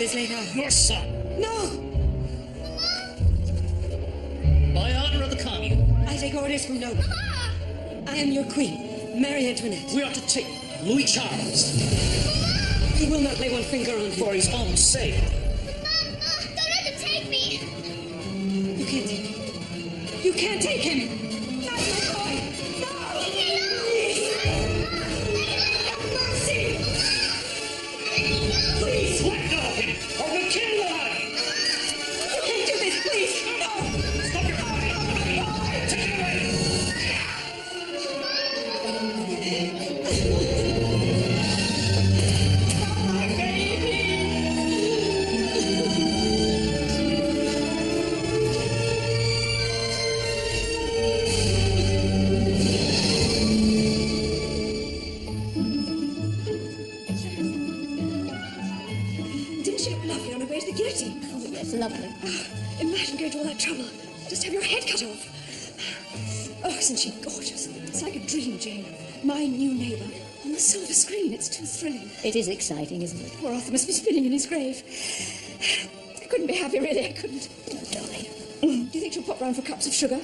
this late hour? Your son. No! By order of the commune. I take orders from no one. I am your queen, Marie Antoinette. We are to take Louis Charles. He will not lay one finger on him. For his own sake. Don't let him take me! You can't take him. You can't take him! Not my boy! No! Please! Have mercy! Please! Let go of him, or we'll kill you! You can't do this, please! No! Stop your eye! Take it away! Didn't she look lovely on her way to the guillotine? Oh, yes, lovely. Imagine going to all that trouble. Just have your head cut off. Oh, isn't she gorgeous? It's like a dream, Jane. My new neighbour. On the silver screen. It's too thrilling. It is exciting, isn't it? Poor Arthur must be spinning in his grave. I couldn't be happy, really. I couldn't. Oh, darling. Do you think she'll pop round for cups of sugar?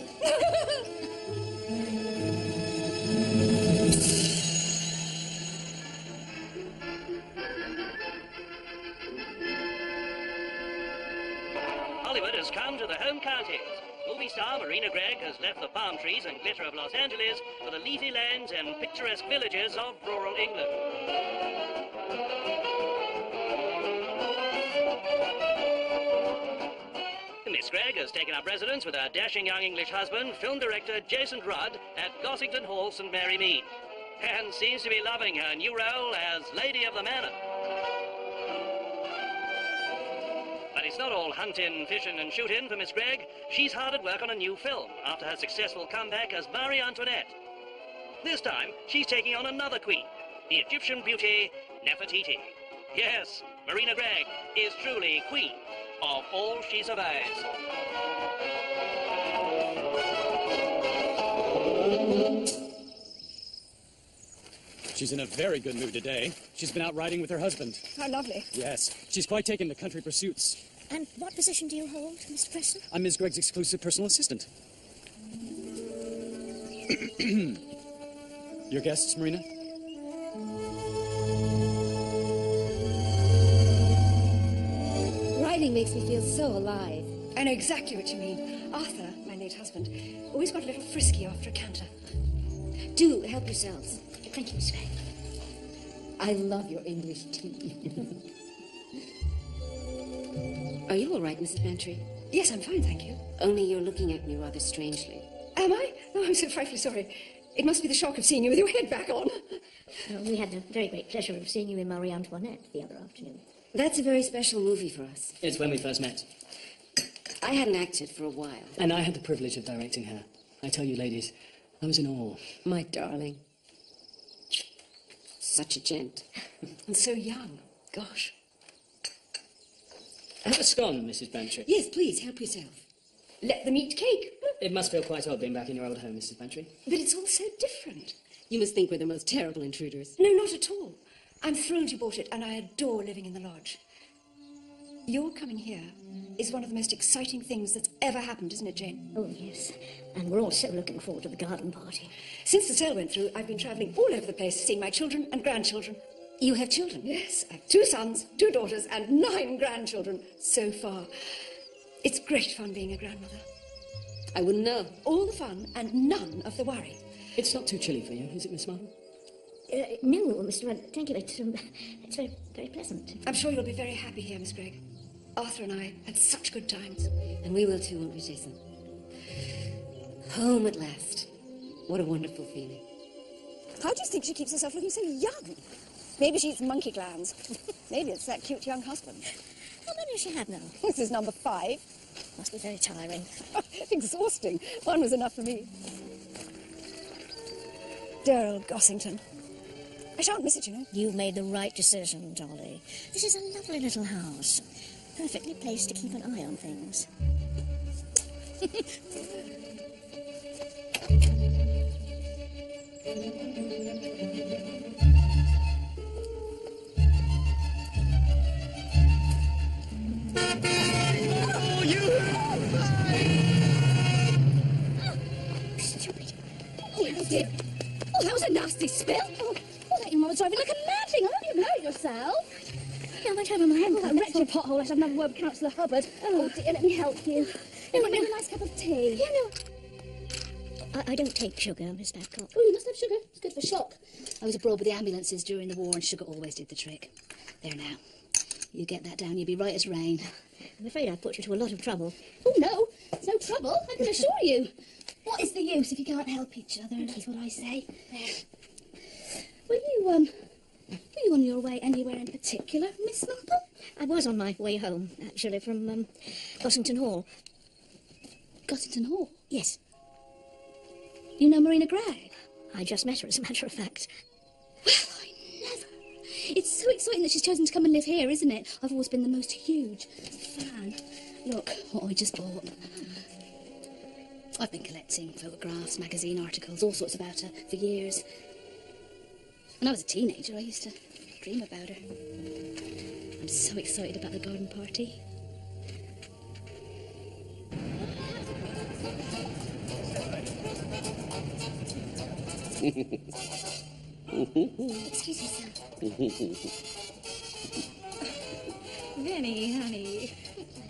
Hollywood has come to the home counties. Movie star Marina Gregg has left the palm trees and glitter of Los Angeles for the leafy lands and picturesque villages of rural England. Miss Gregg has taken up residence with her dashing young English husband, film director Jason Rudd, at Gossington Hall, St. Mary Mead, and seems to be loving her new role as Lady of the Manor. But it's not all hunting, fishing and shooting for Miss Gregg. She's hard at work on a new film after her successful comeback as Marie Antoinette. This time, she's taking on another queen, the Egyptian beauty, Nefertiti. Yes, Marina Gregg is truly queen of all she survives. She's in a very good mood today. She's been out riding with her husband. How lovely. Yes, she's quite taken to country pursuits. And what position do you hold, Mr. Preston? I'm Miss Gregg's exclusive personal assistant. Your guests, Marina? Riding makes me feel so alive. I know exactly what you mean. Arthur, my late husband, always got a little frisky after a canter. Do help yourselves. Thank you, Miss Gregg. I love your English tea. Are you all right, Mrs. Bantry? Yes, I'm fine, thank you. Only you're looking at me rather strangely. Am I? Oh, I'm so frightfully sorry. It must be the shock of seeing you with your head back on. We had the very great pleasure of seeing you in Marie Antoinette the other afternoon. That's a very special movie for us. It's when we first met. I hadn't acted for a while. And I had the privilege of directing her. I tell you, ladies, I was in awe. My darling. Such a gent. And so young. Gosh. Have a scone, Mrs. Bantry. Yes, please, help yourself. Let them eat cake. It must feel quite odd being back in your old home, Mrs. Bantry. But it's all so different. You must think we're the most terrible intruders. No, not at all. I'm thrilled you bought it, and I adore living in the lodge. Your coming here is one of the most exciting things that's ever happened, isn't it, Jane? Oh, yes. And we're all so looking forward to the garden party. Since the sale went through, I've been travelling all over the place, seeing my children and grandchildren. You have children? Yes, I have 2 sons, 2 daughters, and 9 grandchildren so far. It's great fun being a grandmother. I wouldn't know. All the fun and none of the worry. It's not too chilly for you, is it, Miss Marple? No, Mr. Rudd, thank you. It's very, very pleasant. I'm sure you'll be very happy here, Miss Gregg. Arthur and I had such good times. And we will too, won't we, Jason? Home at last. What a wonderful feeling. How do you think she keeps herself looking so young? Maybe she eats monkey glands. Maybe it's that cute young husband. How many does she have now? This is number 5. Must be very tiring. Exhausting. 1 was enough for me. Dear old Gossington. I shan't miss it, you know. You've made the right decision, Dolly. This is a lovely little house. Perfectly placed to keep an eye on things. Oh, dear. Oh, that was a nasty spill. Oh, that your mama's driving like a mad thing. I hope you hurt yourself. Yeah, I might have my hand. Oh, that wretched pothole. Let's have another word with Councillor Hubbard. Oh, dear, let me help you. Oh, make a nice cup of tea. Yeah, no. I don't take sugar, Miss Babcock. Oh, you must have sugar. It's good for shock. I was abroad with the ambulances during the war, and sugar always did the trick. There now. You get that down, you'll be right as rain. I'm afraid I've put you to a lot of trouble. Oh, no. It's no trouble, I can assure you. What is the use if you can't help each other, is what I say. There. Were you on your way anywhere in particular, Miss Marple? I was on my way home, actually, from Gossington Hall. Gossington Hall? Yes. You know Marina Gray? I just met her, as a matter of fact. Well, I never. It's so exciting that she's chosen to come and live here, isn't it? I've always been the most huge fan. Look what I just bought. I've been collecting photographs, magazine articles, all sorts about her for years. When I was a teenager, I used to dream about her. I'm so excited about the garden party. Excuse me, sir. Vinny, honey,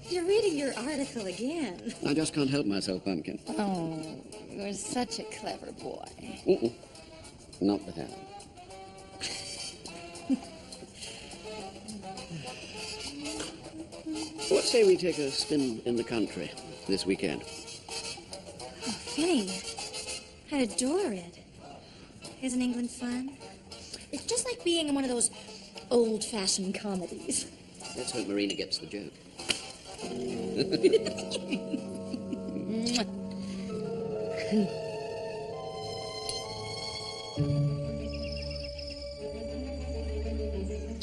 you're reading your article again. I just can't help myself, Pumpkin. Oh, you're such a clever boy. Not the hell. What say we take a spin in the country this weekend? Oh, Vinny, I adore it. Isn't England fun? It's just like being in one of those old-fashioned comedies. Let's hope Marina gets the joke.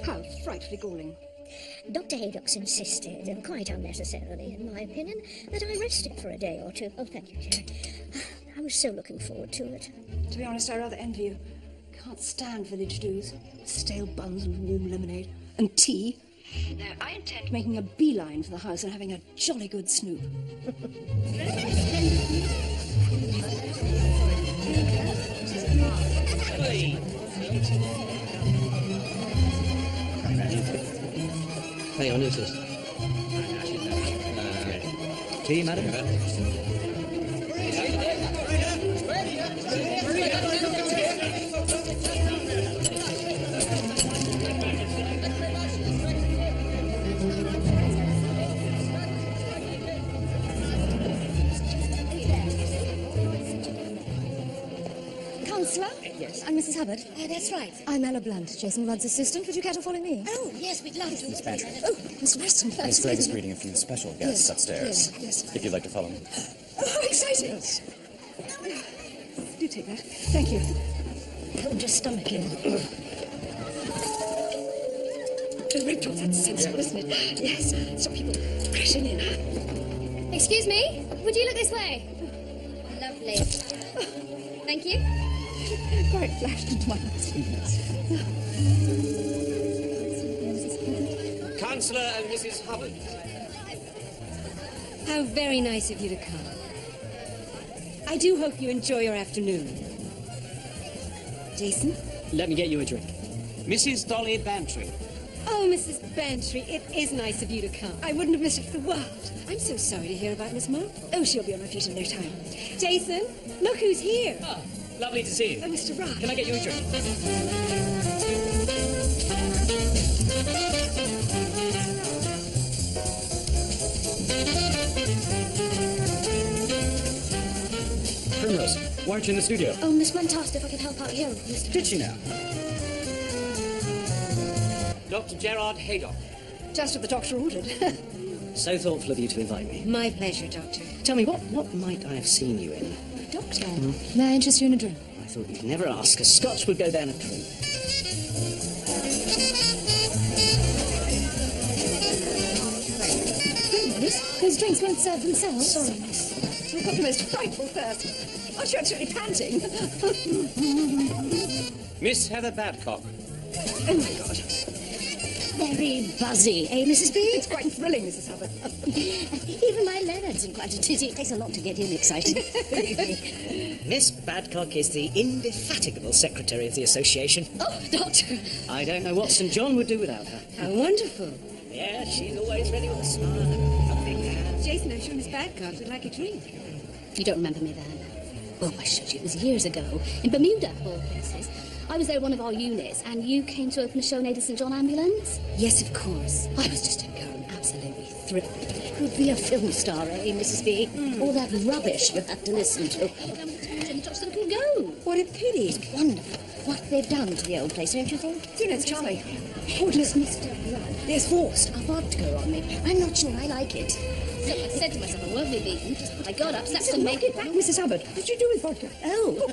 How frightfully galling. Dr. Haydock's insisted, and quite unnecessarily, in my opinion, that I rest it for a day or two. Oh, thank you, Jerry. I was so looking forward to it. To be honest, I rather envy you. Can't stand village do's. Stale buns and warm lemonade. And tea. Now, I intend making a beeline for the house and having a jolly good snoop. Hey, on, who's this? Tea, madam? Councillor? Yes. I'm Mrs. Hubbard. That's right. I'm Ella Blunt, Jason Rudd's assistant. Would you care to follow me? Oh, yes, we'd love to. Miss Bantry. Oh, Mr. Weston. Miss Gregg is greeting a few special guests Yes, upstairs. yes. If you'd like to follow me. Oh, how exciting. Yes. Do take that. Thank you. Hold your stomach in. Oh, Rachel, that's sensible, isn't it? Yes. Stop people crashing in. Excuse me? Would you look this way? Lovely. Thank you. Quite flashed into my eyes. Councillor and Mrs. Hubbard. How very nice of you to come. I do hope you enjoy your afternoon. Jason? Let me get you a drink. Mrs. Dolly Bantry. Oh, Mrs. Bantry, it is nice of you to come. I wouldn't have missed it for the world. I'm so sorry to hear about Miss Marple. Oh, she'll be on her feet in no time. Jason, look who's here. Ah, lovely to see you. Oh, Mr. Rudd. Can I get you a drink? Primrose, why aren't you in the studio? Oh, Miss Blunt asked if I could help out here, Mr. Did she now? Dr. Gerard Haydock. Just what the doctor ordered. So thoughtful of you to invite me. My pleasure, Doctor. Tell me, what might I have seen you in? Doctor, may I interest you in a drink? I thought you'd never ask. A Scotch would go down a treat. Miss, those drinks won't serve themselves. Sorry, miss. We've got the most frightful thirst. Aren't you absolutely panting? Miss Heather Babcock. Oh, my God. very buzzy, eh, Mrs. B? It's quite thrilling, Mrs. Hubbard. Even my Leonard's in quite a tizzy. It takes a lot to get him excited. Miss Badcock is the indefatigable secretary of the association. Oh, Doctor. I don't know what St. John would do without her. How wonderful. Yeah, she's always ready with a smile and a big hand. Jason, I'm sure Miss Badcock would like a drink. You don't remember me then? Oh, I showed you. It was years ago. In Bermuda, of all places. I was there in one of our units, and you came to open a show near the St. John ambulance? Yes, of course. I was just a girl and absolutely thrilled. Could be a film star, eh, Mrs. B? All that rubbish you have to listen to. And Doctor can go. What a pity. Wonderful. What they've done to the old place, don't you think? You know, it's Charlie. Headless Mr. Blood. There's forced a vodka on me. I'm not sure I like it. So I said to myself, I won't be beaten. I got up, snapped some Make it back, Mrs. Hubbard. What did you do with vodka? Oh.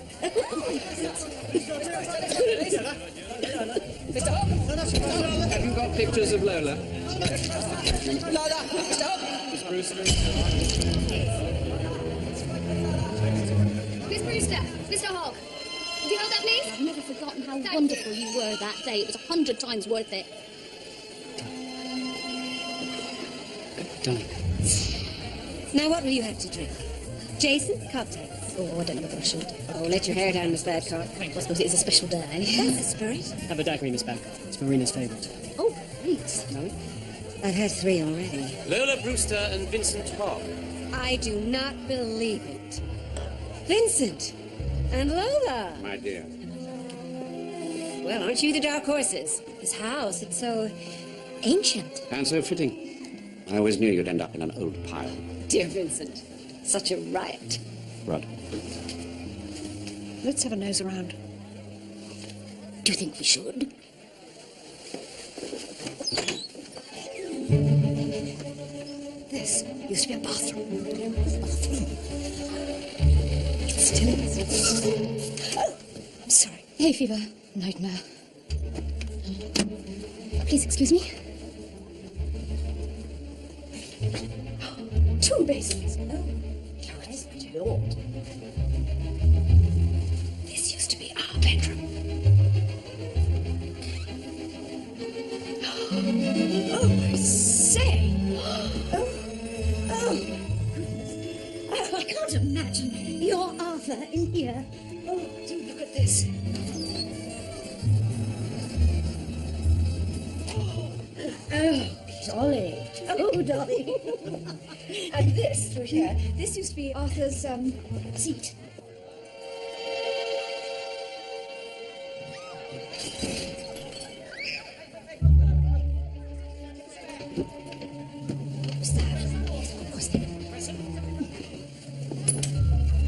Have you got pictures of Lola? Miss Brewster, Mr. Hogg. Would you hold that, please? I've never forgotten how wonderful you were that day. It was 100 times worth it. Darling. Now, what will you have to drink? Jason, cocktails. Oh, I don't know if I should. Oh, let your hair down, Miss Badcock. I suppose it is a special day. That's the spirit. Have a daiquiri, Miss Badcock. It's Marina's favourite. Oh, thanks. I've had 3 already. Lola Brewster and Vincent Hogg. I do not believe it. Vincent and Lola. My dear. Well, aren't you the dark horses? This house, it's so ancient. And so fitting. I always knew you'd end up in an old pile. Dear Vincent, such a riot. Rod. Let's have a nose around. Do you think we should? This used to be a bathroom. Still is. Oh, I'm sorry. Hay fever. Nightmare. Please excuse me. 2 basins. Oh, Lord. This used to be our bedroom. Oh, I say. I can't imagine your Arthur in here. Oh, do look at this. Oh, Dolly. Oh, Dolly. And this through here. This used to be Arthur's seat. What's that? What's that?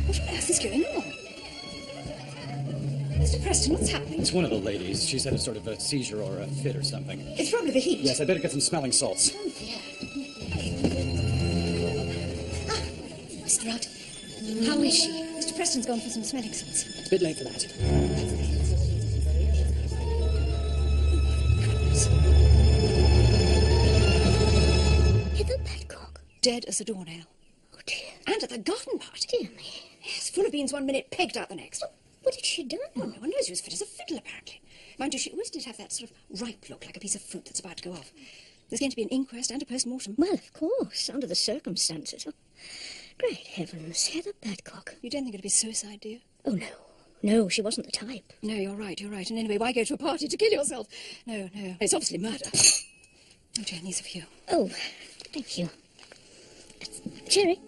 What on earth is going on? Mr. Preston, what's happening? It's one of the ladies. She's had a sort of a seizure or a fit or something. It's probably the heat. Yes, I better get some smelling salts. Mr. Rudd, how is she? Mr. Preston's gone for some smelling salts. It's a bit late for that. Heather Badcock. Dead as a doornail. Oh, dear. And at the garden party. Dear me. Yes, full of beans one minute, pegged out the next. What had she done? Oh, no one knows. She was fit as a fiddle, apparently. Mind you, she always did have that sort of ripe look, like a piece of fruit that's about to go off. There's going to be an inquest and a post-mortem. Well, of course, under the circumstances. Oh, great heavens, Heather Badcock. You don't think it'd be suicide, do you? Oh, no. No, she wasn't the type. No, you're right. And anyway, why go to a party to kill yourself? No. It's obviously murder. Oh, Jane, these are for you. Oh, thank you. Cherry.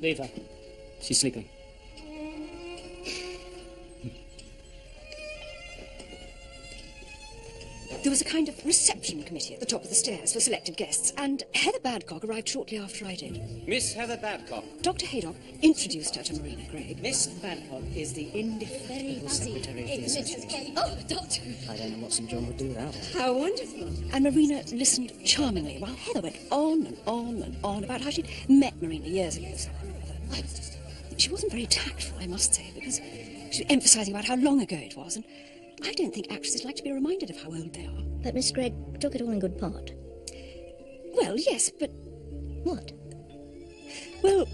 Leave her. She's sleeping. There was a kind of reception committee at the top of the stairs for selected guests, and Heather Badcock arrived shortly after I did. Miss Heather Badcock. Dr. Haydock introduced her to Marina Gregg. Miss Badcock is the indefatigable secretary of the association. Oh, Doctor. I don't know what St. John would do without her. How wonderful. And Marina listened charmingly while Heather went on and on and on about how she'd met Marina years ago. So she wasn't very tactful, I must say, because she was emphasising about how long ago it was, and I don't think actresses like to be reminded of how old they are. But Miss Gregg took it all in good part. Well, yes, but... What? Well,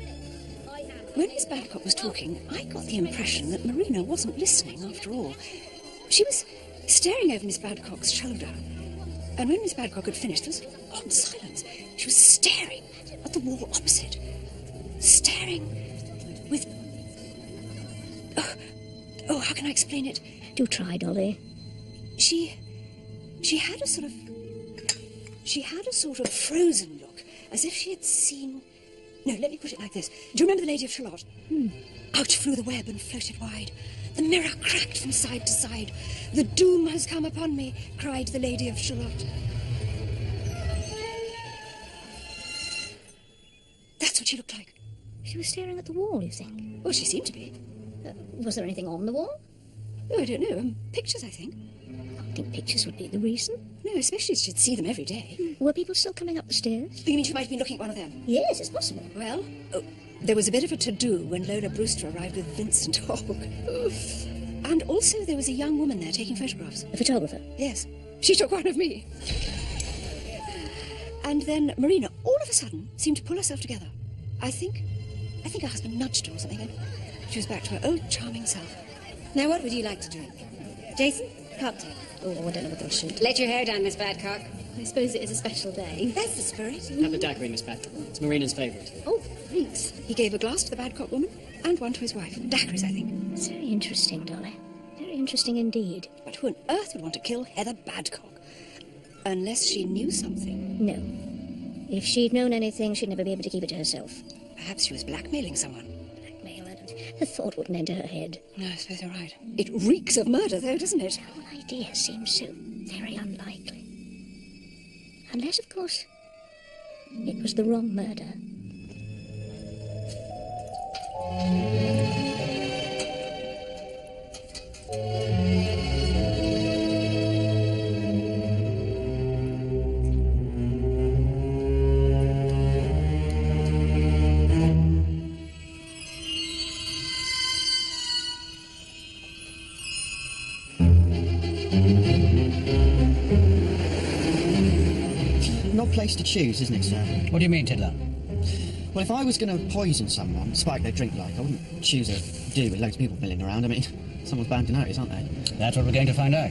when Miss Badcock was talking, I got the impression that Marina wasn't listening after all. She was staring over Miss Badcock's shoulder. And when Miss Badcock had finished, there was an odd silence. She was staring at the wall opposite. Staring with... Oh, how can I explain it? Do try, Dolly. She had a sort of frozen look, as if she had seen... No, let me put it like this. Do you remember the Lady of Shalott? Out flew the web and floated wide. The mirror cracked from side to side. The doom has come upon me, cried the Lady of Shalott. That's what she looked like. She was staring at the wall, you think? Well, she seemed to be. Was there anything on the wall? Oh, I don't know. Pictures, I think. I think pictures would be the reason. No, especially as she'd see them every day. Were people still coming up the stairs? You mean she might have been looking at one of them? Yes, it's possible. Well, there was a bit of a to-do when Lola Brewster arrived with Vincent Hogg. And also there was a young woman there taking photographs. A photographer? Yes. She took one of me. And then Marina, all of a sudden, seemed to pull herself together. I think her husband nudged her or something, and she was back to her old charming self. Now, what would you like to drink? Jason? Cocktail. Oh, I don't know what they'll shoot. Let your hair down, Miss Badcock. I suppose it is a special day. That's the spirit. Have the daiquiri, Miss Badcock. It's Marina's favourite. Oh, thanks. He gave a glass to the Badcock woman and one to his wife. Daiquiris, I think. It's very interesting, Dolly. Very interesting indeed. But who on earth would want to kill Heather Badcock? Unless she knew something. No. If she'd known anything, she'd never be able to keep it to herself. Perhaps she was blackmailing someone. Blackmail, the thought wouldn't enter her head. No, I suppose you're right. It reeks of murder, though, doesn't it? The whole idea seems so very unlikely. Unless, of course, it was the wrong murder. Place to choose, isn't it, sir? What do you mean, Tiddler? Well, if I was going to poison someone, spike their drink like, I wouldn't choose a do with loads of people milling around. I mean, someone's bound to notice, aren't they? That's what we're going to find out.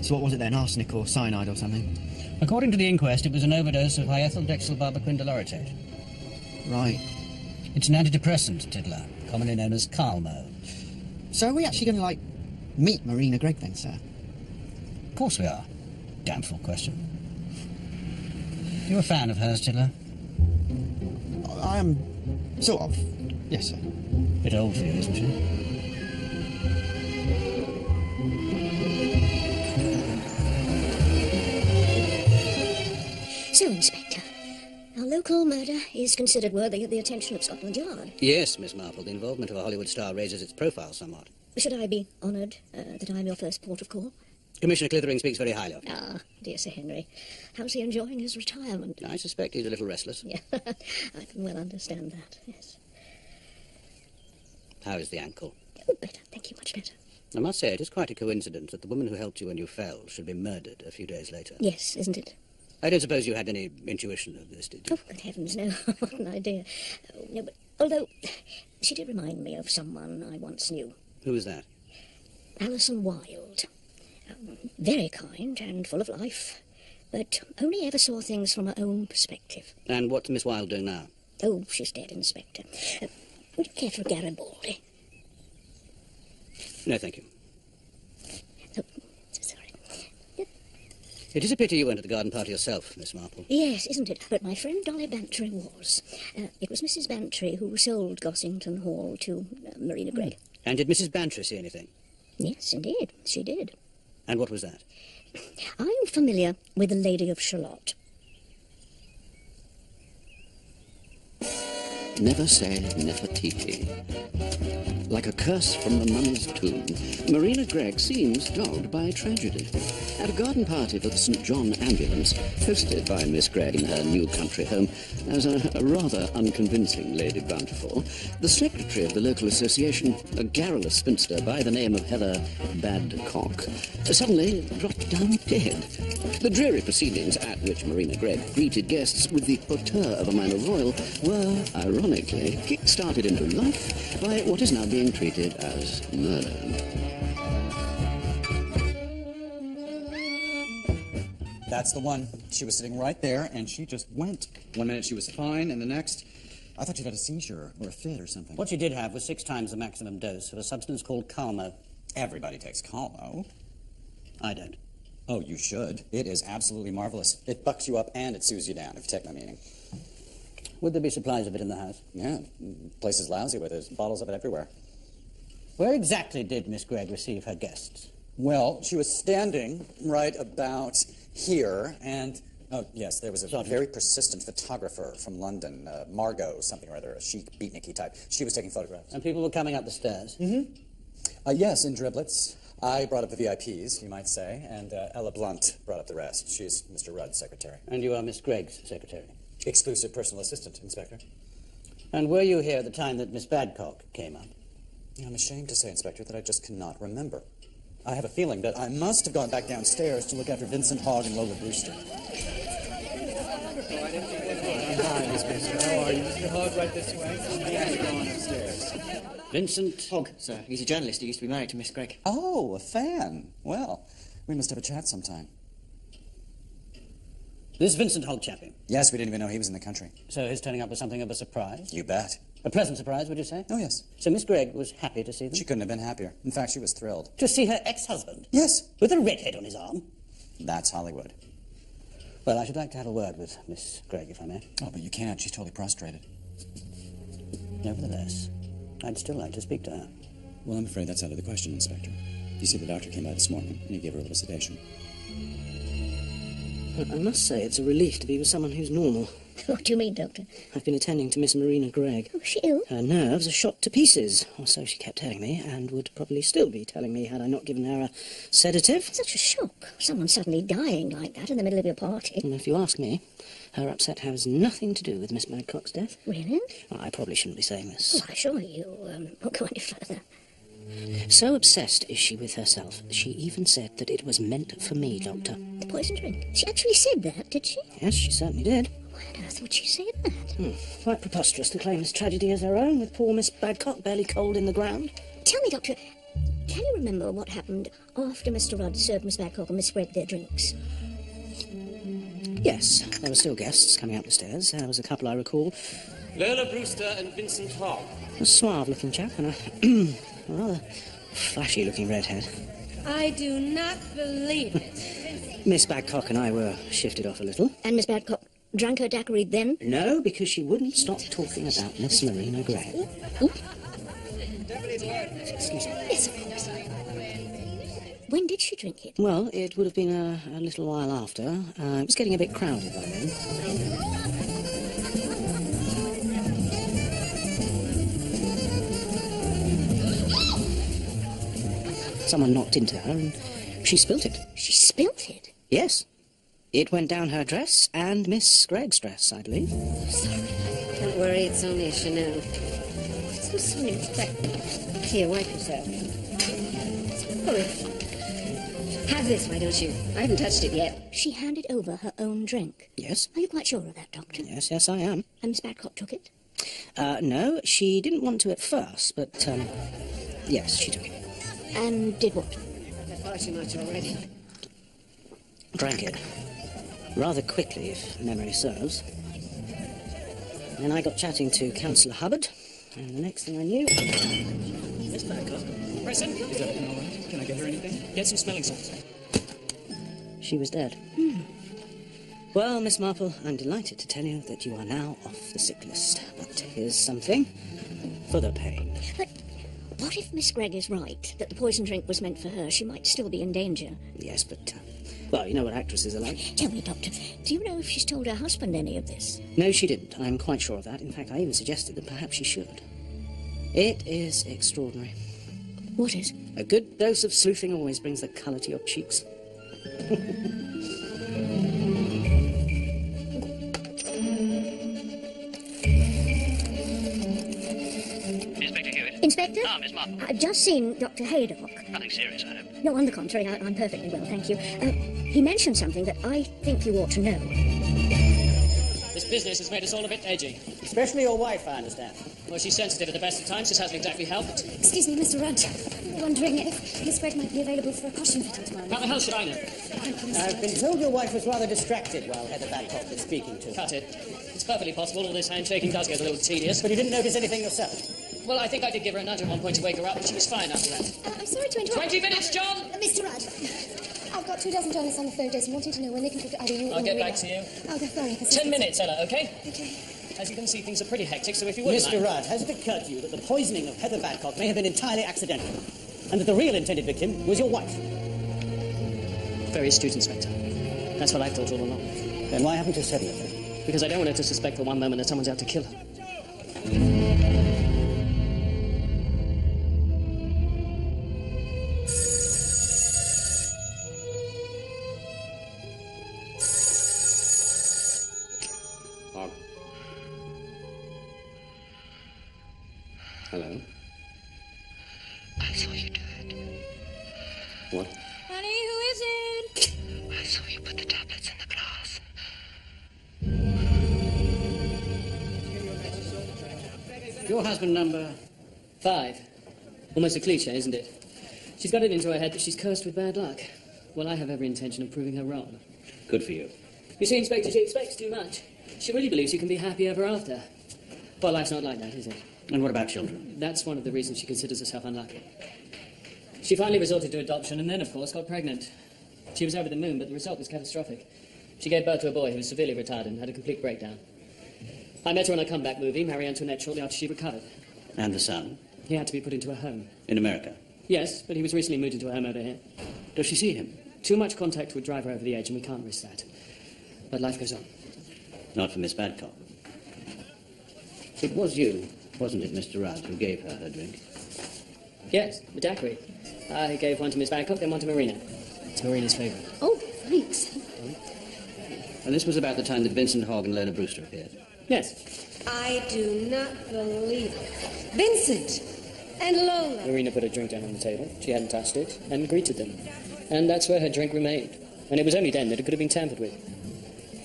So what was it then, arsenic or cyanide or something? According to the inquest, it was an overdose of hiethyldecyl-barbiquindolorotate. Right. It's an antidepressant, Tiddler, commonly known as Calmo. So are we actually going to, like, meet Marina Gregg then, sir? Of course we are. Damn full question. You a fan of hers, Tiddler? I am... sort of. Yes, sir. Bit old for you, isn't she? So, Inspector, our local murder is considered worthy of the attention of Scotland Yard. Yes, Miss Marple. The involvement of a Hollywood star raises its profile somewhat. Should I be honoured that I'm your first port of call? Commissioner Clithering speaks very highly of you. Ah, dear Sir Henry. How's he enjoying his retirement? I suspect he's a little restless. Yeah, I can well understand that, yes. How is the ankle? Oh, better. Thank you, much better. I must say, it is quite a coincidence that the woman who helped you when you fell should be murdered a few days later. Yes, isn't it? I don't suppose you had any intuition of this, did you? Oh, good heavens, no. What an idea. Oh, no, but although she did remind me of someone I once knew. Who was that? Alison Wilde. Very kind and full of life, but only ever saw things from her own perspective. And what's Miss Wilde doing now? Oh, she's dead, Inspector. Would you care for a Garibaldi? No, thank you. Oh, so sorry. It is a pity you went to the garden party yourself, Miss Marple. Yes, isn't it? But my friend Dolly Bantry was. It was Mrs. Bantry who sold Gossington Hall to Marina Gregg. And did Mrs. Bantry see anything? Yes, indeed, she did. And what was that? Are you familiar with the Lady of Shalott? Never say Nefertiti. Like a curse from the mum's tomb, Marina Gregg seems dogged by tragedy. At a garden party for the St. John ambulance, hosted by Miss Gregg in her new country home as a rather unconvincing Lady Bountiful, the secretary of the local association, a garrulous spinster by the name of Heather Badcock, suddenly dropped down dead. The dreary proceedings at which Marina Gregg greeted guests with the hauteur of a minor royal were, ironically, kick-started into life by what is now being treated as murder. That's the one. She was sitting right there, and she just went. One minute she was fine, and the next, I thought she'd had a seizure or a fit or something. What she did have was 6 times the maximum dose of a substance called Calmo. Everybody takes Calmo. I don't. Oh, you should. It is absolutely marvelous. It bucks you up and it soothes you down, if you take my meaning. Would there be supplies of it in the house? Yeah, the place is lousy with it. There's bottles of it everywhere. Where exactly did Miss Gregg receive her guests? Well, she was standing right about here, and... Oh, yes, there was a very persistent photographer from London, Margot, something or other, a chic, beatniky type. She was taking photographs. And people were coming up the stairs? Mm-hmm. Yes, in driblets. I brought up the VIPs, you might say, and Ella Blunt brought up the rest. She's Mr. Rudd's secretary. And you are Miss Gregg's secretary? Exclusive personal assistant, Inspector. And were you here at the time that Miss Badcock came up? I'm ashamed to say, Inspector, that I just cannot remember. I have a feeling that I must have gone back downstairs to look after Vincent Hogg and Lola Brewster. Hi, Miss Brewster. How are you? Mr. Hogg, right this way. Yeah, you're going upstairs. Vincent Hogg, sir. He's a journalist. He used to be married to Miss Gregg. Oh, a fan. Well, we must have a chat sometime. This Vincent Hogg chappie? Yes, we didn't even know he was in the country. So his turning up was something of a surprise? You bet. A pleasant surprise, would you say? Oh, yes. So Miss Gregg was happy to see them? She couldn't have been happier. In fact, she was thrilled. To see her ex-husband? Yes. With a redhead on his arm? That's Hollywood. Well, I should like to have a word with Miss Gregg, if I may. Oh, but you can't. She's totally prostrated. Nevertheless, I'd still like to speak to her. Well, I'm afraid that's out of the question, Inspector. You see, the doctor came by this morning, and he gave her a little sedation. I must say it's a relief to be with someone who's normal. What do you mean, Doctor? I've been attending to Miss Marina Gregg. Oh, is she ill? Her nerves are shot to pieces, or so she kept telling me, and would probably still be telling me had I not given her a sedative. Such a shock. Someone suddenly dying like that in the middle of your party. And if you ask me, her upset has nothing to do with Miss Badcock's death. Really? I probably shouldn't be saying this. Oh, I assure you, won't go any further. So obsessed is she with herself, she even said that it was meant for me, Doctor. The poison drink? She actually said that, did she? Yes, she certainly did. Why on earth would she say that? Quite preposterous to claim this tragedy as her own, with poor Miss Badcock barely cold in the ground. Tell me, Doctor, can you remember what happened after Mr. Rudd served Miss Badcock and Miss Gregg their drinks? Yes, there were still guests coming up the stairs. There was a couple I recall. Lola Brewster and Vincent Hogg. A suave-looking chap and a rather flashy-looking redhead. I do not believe it. Miss Badcock and I were shifted off a little. And Miss Badcock drank her daiquiri then? No, because she wouldn't stop talking about Miss Marina Gregg. Excuse me. Yes, of course. When did she drink it? Well, it would have been a little while after. It was getting a bit crowded by then. Someone knocked into her and she spilt it. She spilt it? Yes. It went down her dress and Miss Gregg's dress, I believe. Sorry. Don't worry, it's only a Chanel. I'm so sorry, Inspector. Here, wipe yourself. Hurry. Have this, why don't you? I haven't touched it yet. She handed over her own drink? Yes. Are you quite sure of that, Doctor? Yes, I am. And Miss Badcock took it? No, she didn't want to at first, but, yes, she took it. And did what? I've far too much already. Drank it. Rather quickly, if memory serves. Then I got chatting to Councillor Hubbard, and the next thing I knew... Miss Badcock. Present? Is everything all right? Can I get her anything? Get some smelling salts. She was dead. Well, Miss Marple, I'm delighted to tell you that you are now off the sick list. But here's something for the pain. But what if Miss Gregg is right, that the poison drink was meant for her? She might still be in danger. Yes, but, well, you know what actresses are like. Tell me, Doctor, do you know if she's told her husband any of this? No, she didn't. I'm quite sure of that. In fact, I even suggested that perhaps she should. It is extraordinary. What is? A good dose of sleuthing always brings the colour to your cheeks. Inspector Hewitt. Inspector? Ah, Miss Marple. I've just seen Dr. Haydock. Nothing serious, I hope. No, on the contrary, I'm perfectly well, thank you. He mentioned something that I think you ought to know. This business has made us all a bit edgy. Especially your wife, I understand. Well, she's sensitive at the best of times. This hasn't exactly helped. Excuse me, Mr. Rudd. I'm wondering if Miss Gregg might be available for a costume fitting tomorrow. How the hell should I know? I've been told your wife was rather distracted while Heather Babcock was speaking to her. Cut it. It's perfectly possible all this handshaking does get a little tedious. But you didn't notice anything yourself? Well, I think I did give her a nudge at one point to wake her up, but she was fine after that. I'm sorry to interrupt. 20 minutes, John! Mr. Rudd, I've got 2 dozen journalists on the phone, Jason, wanting to know when they can talk to either you or I'll get Marina. back to you. Oh, they're sorry. 10 minutes, Ella, okay? Okay. As you can see, things are pretty hectic, so if you wouldn't Mr. mind... Rudd, has it occurred to you that the poisoning of Heather Babcock may have been entirely accidental, and that the real intended victim was your wife? Very astute, Inspector. That's what I've thought all along. Then why haven't you said anything? Because I don't want her to suspect for one moment that someone's out to kill her. Hello? I saw you do it. What? Honey, who is it? I saw you put the tablets in the glass. Your husband number? 5. Almost a cliche, isn't it? She's got it into her head that she's cursed with bad luck. Well, I have every intention of proving her wrong. Good for you. You see, Inspector, she expects too much. She really believes you can be happy ever after. Well, life's not like that, is it? And what about children? That's one of the reasons she considers herself unlucky. She finally resorted to adoption and then, of course, got pregnant. She was over the moon, but the result was catastrophic. She gave birth to a boy who was severely retarded and had a complete breakdown. I met her in a comeback movie, Marie Antoinette, shortly after she recovered. And the son? He had to be put into a home. In America? Yes, but he was recently moved into a home over here. Does she see him? Too much contact would drive her over the edge, and we can't risk that. But life goes on. Not for Miss Badcock. It was you, wasn't it, Mr. Rudd, who gave her drink? Yes, the daiquiri. I gave one to Miss Badcock, then one to Marina. It's Marina's favourite. Oh, thanks. And this was about the time that Vincent Hogg and Lola Brewster appeared? Yes. I do not believe it. Vincent and Lola. Marina put a drink down on the table. She hadn't touched it, and greeted them. And that's where her drink remained. And it was only then that it could have been tampered with.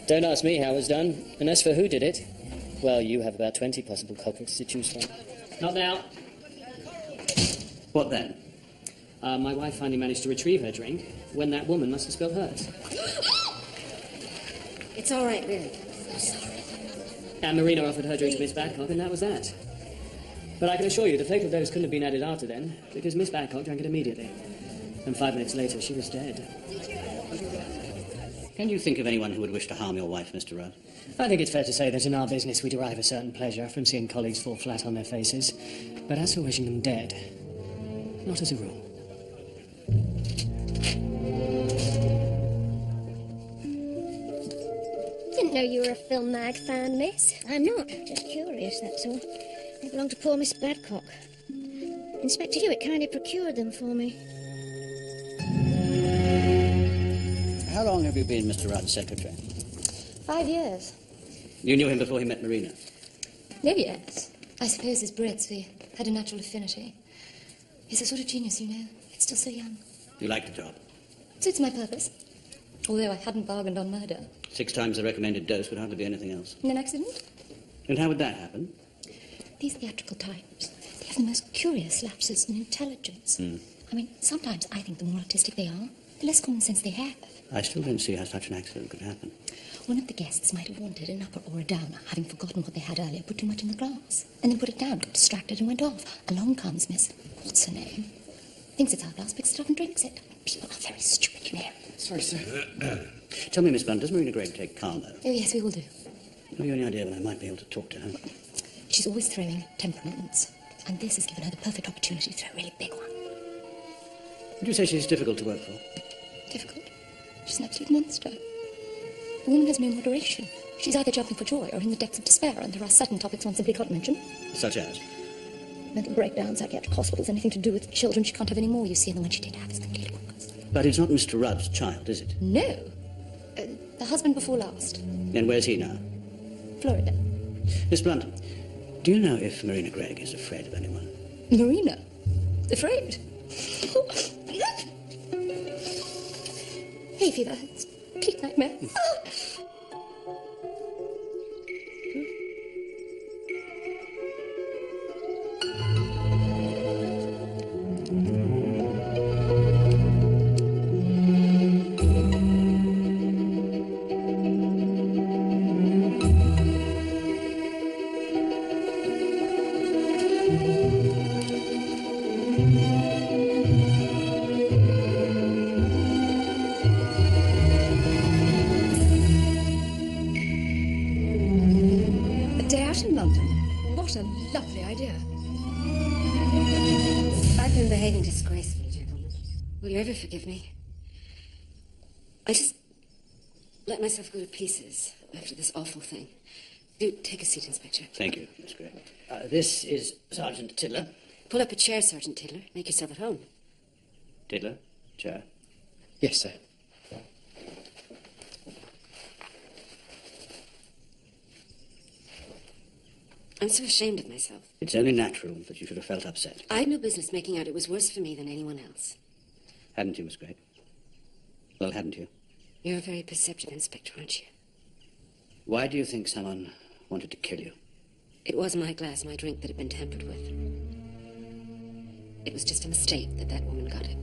Don't ask me how it was done. And as for who did it, well, you have about 20 possible culprits to choose from. Not now. What then? My wife finally managed to retrieve her drink when that woman must have spilled hers. It's all right, really. I'm sorry. And Marina offered her drink to Miss Badcock, and that was that. But I can assure you the fatal dose couldn't have been added after then, because Miss Badcock drank it immediately. And 5 minutes later, she was dead. Can you think of anyone who would wish to harm your wife, Mr. Rudd? I think it's fair to say that in our business we derive a certain pleasure from seeing colleagues fall flat on their faces. But as for wishing them dead, not as a rule. Didn't know you were a film mag fan, miss. I'm not. Just curious, that's all. They belong to poor Miss Badcock. Inspector Hewitt kindly procured them for me. How long have you been Mr. Rudd's secretary? 5 years. You knew him before he met Marina? No, yes. I suppose as Brits we had a natural affinity. He's a sort of genius, you know. He's still so young. You like the job? Suits my purpose. Although I hadn't bargained on murder. 6 times the recommended dose would hardly be anything else. In an accident? And how would that happen? These theatrical types, they have the most curious lapses in intelligence. I mean, sometimes I think the more artistic they are, the less common sense they have. I still don't see how such an accident could happen. One of the guests might have wanted an upper or a downer, having forgotten what they had earlier, put too much in the glass, and then put it down, got distracted and went off. Along comes Miss... what's her name? Thinks it's our glass, picks it up and drinks it. People are very stupid, you know. Sorry, sir. Tell me, Miss Blunt, does Marina Gregg take Carlo? Oh, yes, we all do. Have you any idea when I might be able to talk to her? She's always throwing temperaments, and this has given her the perfect opportunity to throw a really big one. Would you say she's difficult to work for? Difficult? She's an absolute monster. The woman has no moderation. She's either jumping for joy or in the depths of despair, and there are certain topics one simply can't mention. Such as? Mental breakdown, psychiatric hospitals, anything to do with children. She can't have any more, you see, and the one she did have is complete bonkers. But it's not Mr. Rudd's child, is it? No. The husband before last. And where's he now? Florida. Miss Blunt, do you know if Marina Gregg is afraid of anyone? Marina? Afraid? Hay fever. It's a complete nightmare. What a lovely idea. I've been behaving disgracefully, gentlemen. Will you ever forgive me? I just let myself go to pieces after this awful thing. Do take a seat, Inspector. Thank you, Miss Gregg. This is Sergeant Tiddler. Pull up a chair, Sergeant Tiddler. Make yourself at home. Tiddler, chair. Yes, sir. I'm so ashamed of myself. It's only natural that you should have felt upset. I had no business making out it was worse for me than anyone else. Hadn't you, Miss Gregg? Well, hadn't you? You're a very perceptive inspector, aren't you? Why do you think someone wanted to kill you? It was my glass, my drink, that had been tampered with. It was just a mistake that woman got it.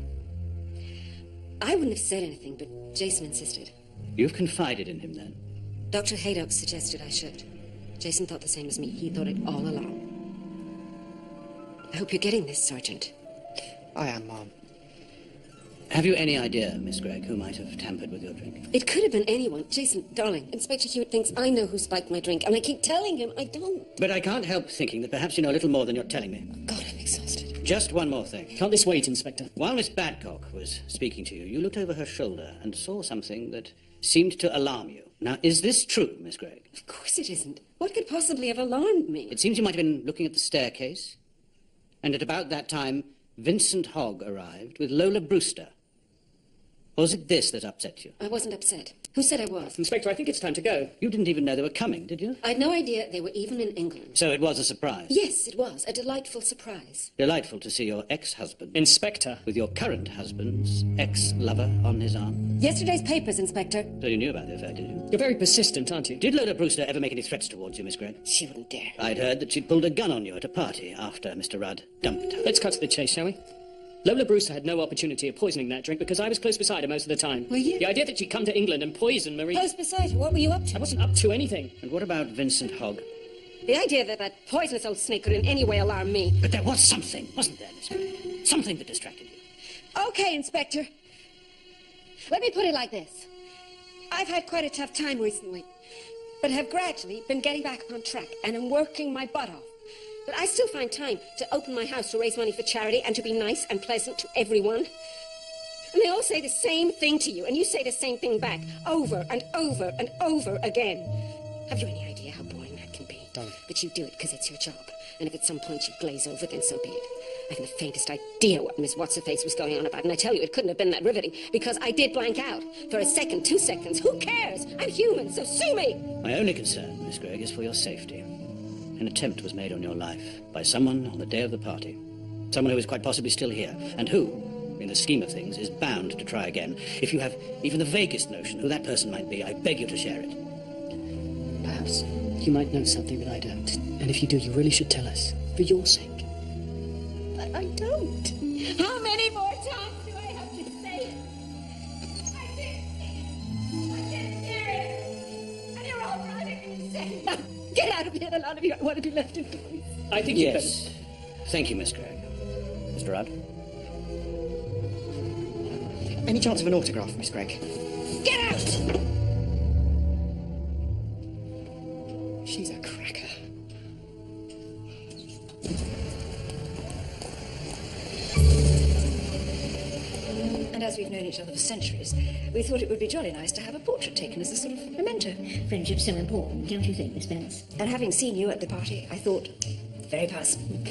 I wouldn't have said anything, but Jason insisted. You've confided in him, then? Dr. Haydock suggested I should. Jason thought the same as me. He thought it all along. I hope you're getting this, Sergeant. I am, Mom. Have you any idea, Miss Gregg, who might have tampered with your drink? It could have been anyone. Jason, darling, Inspector Hewitt thinks I know who spiked my drink, and I keep telling him I don't. But I can't help thinking that perhaps you know a little more than you're telling me. God, I'm exhausted. Just one more thing. Can't this wait, Inspector? While Miss Badcock was speaking to you, you looked over her shoulder and saw something that seemed to alarm you. Now, is this true, Miss Gregg? Of course it isn't. What could possibly have alarmed me? It seems you might have been looking at the staircase, and at about that time, Vincent Hogg arrived with Lola Brewster. Or was it this that upset you? I wasn't upset. Who said I was? Inspector, I think it's time to go. You didn't even know they were coming, did you? I'd no idea they were even in England. So it was a surprise? Yes, it was. A delightful surprise. Delightful to see your ex-husband... Inspector. ...with your current husband's ex-lover on his arm. Yesterday's papers, Inspector. So you knew about the affair, did you? You're very persistent, aren't you? Did Lola Brewster ever make any threats towards you, Miss Gregg? She wouldn't dare. I'd heard that she'd pulled a gun on you at a party after Mr. Rudd dumped her. Let's cut to the chase, shall we? Lola Brewster had no opportunity of poisoning that drink because I was close beside her most of the time. Were you? The idea that she'd come to England and poison Marie... Close beside her? What were you up to? I wasn't up to anything. And what about Vincent Hogg? The idea that that poisonous old snake could in any way alarm me. But there was something, wasn't there, Miss Gregg? Something that distracted you. Okay, Inspector. Let me put it like this. I've had quite a tough time recently, but have gradually been getting back on track and am working my butt off. But I still find time to open my house to raise money for charity and to be nice and pleasant to everyone. And they all say the same thing to you, and you say the same thing back, over and over and over again. Have you any idea how boring that can be? Don't. But you do it because it's your job. And if at some point you glaze over, then so be it. I haven't the faintest idea what Miss What's-Her-Face was going on about, and I tell you, it couldn't have been that riveting, because I did blank out. For a second, 2 seconds, who cares? I'm human, so sue me! My only concern, Miss Gregg, is for your safety. An attempt was made on your life by someone on the day of the party. Someone who is quite possibly still here, and who, in the scheme of things, is bound to try again. If you have even the vaguest notion who that person might be, I beg you to share it. Perhaps you might know something that I don't. And if you do, you really should tell us, for your sake. But I don't. How many more times do I have to say it? I didn't hear it. And you're all running insane. Get out of here, the lot of you. I want to be left in peace. I think yes. Thank you, Miss Gregg. Mr. Rudd? Any chance of an autograph, Miss Gregg? Get out! She's a cracker. And as we've known each other for centuries, we thought it would be jolly nice to have a portrait taken as a sort of memento. Friendship's so important, don't you think, Miss Benz? And having seen you at the party, I thought, very personal.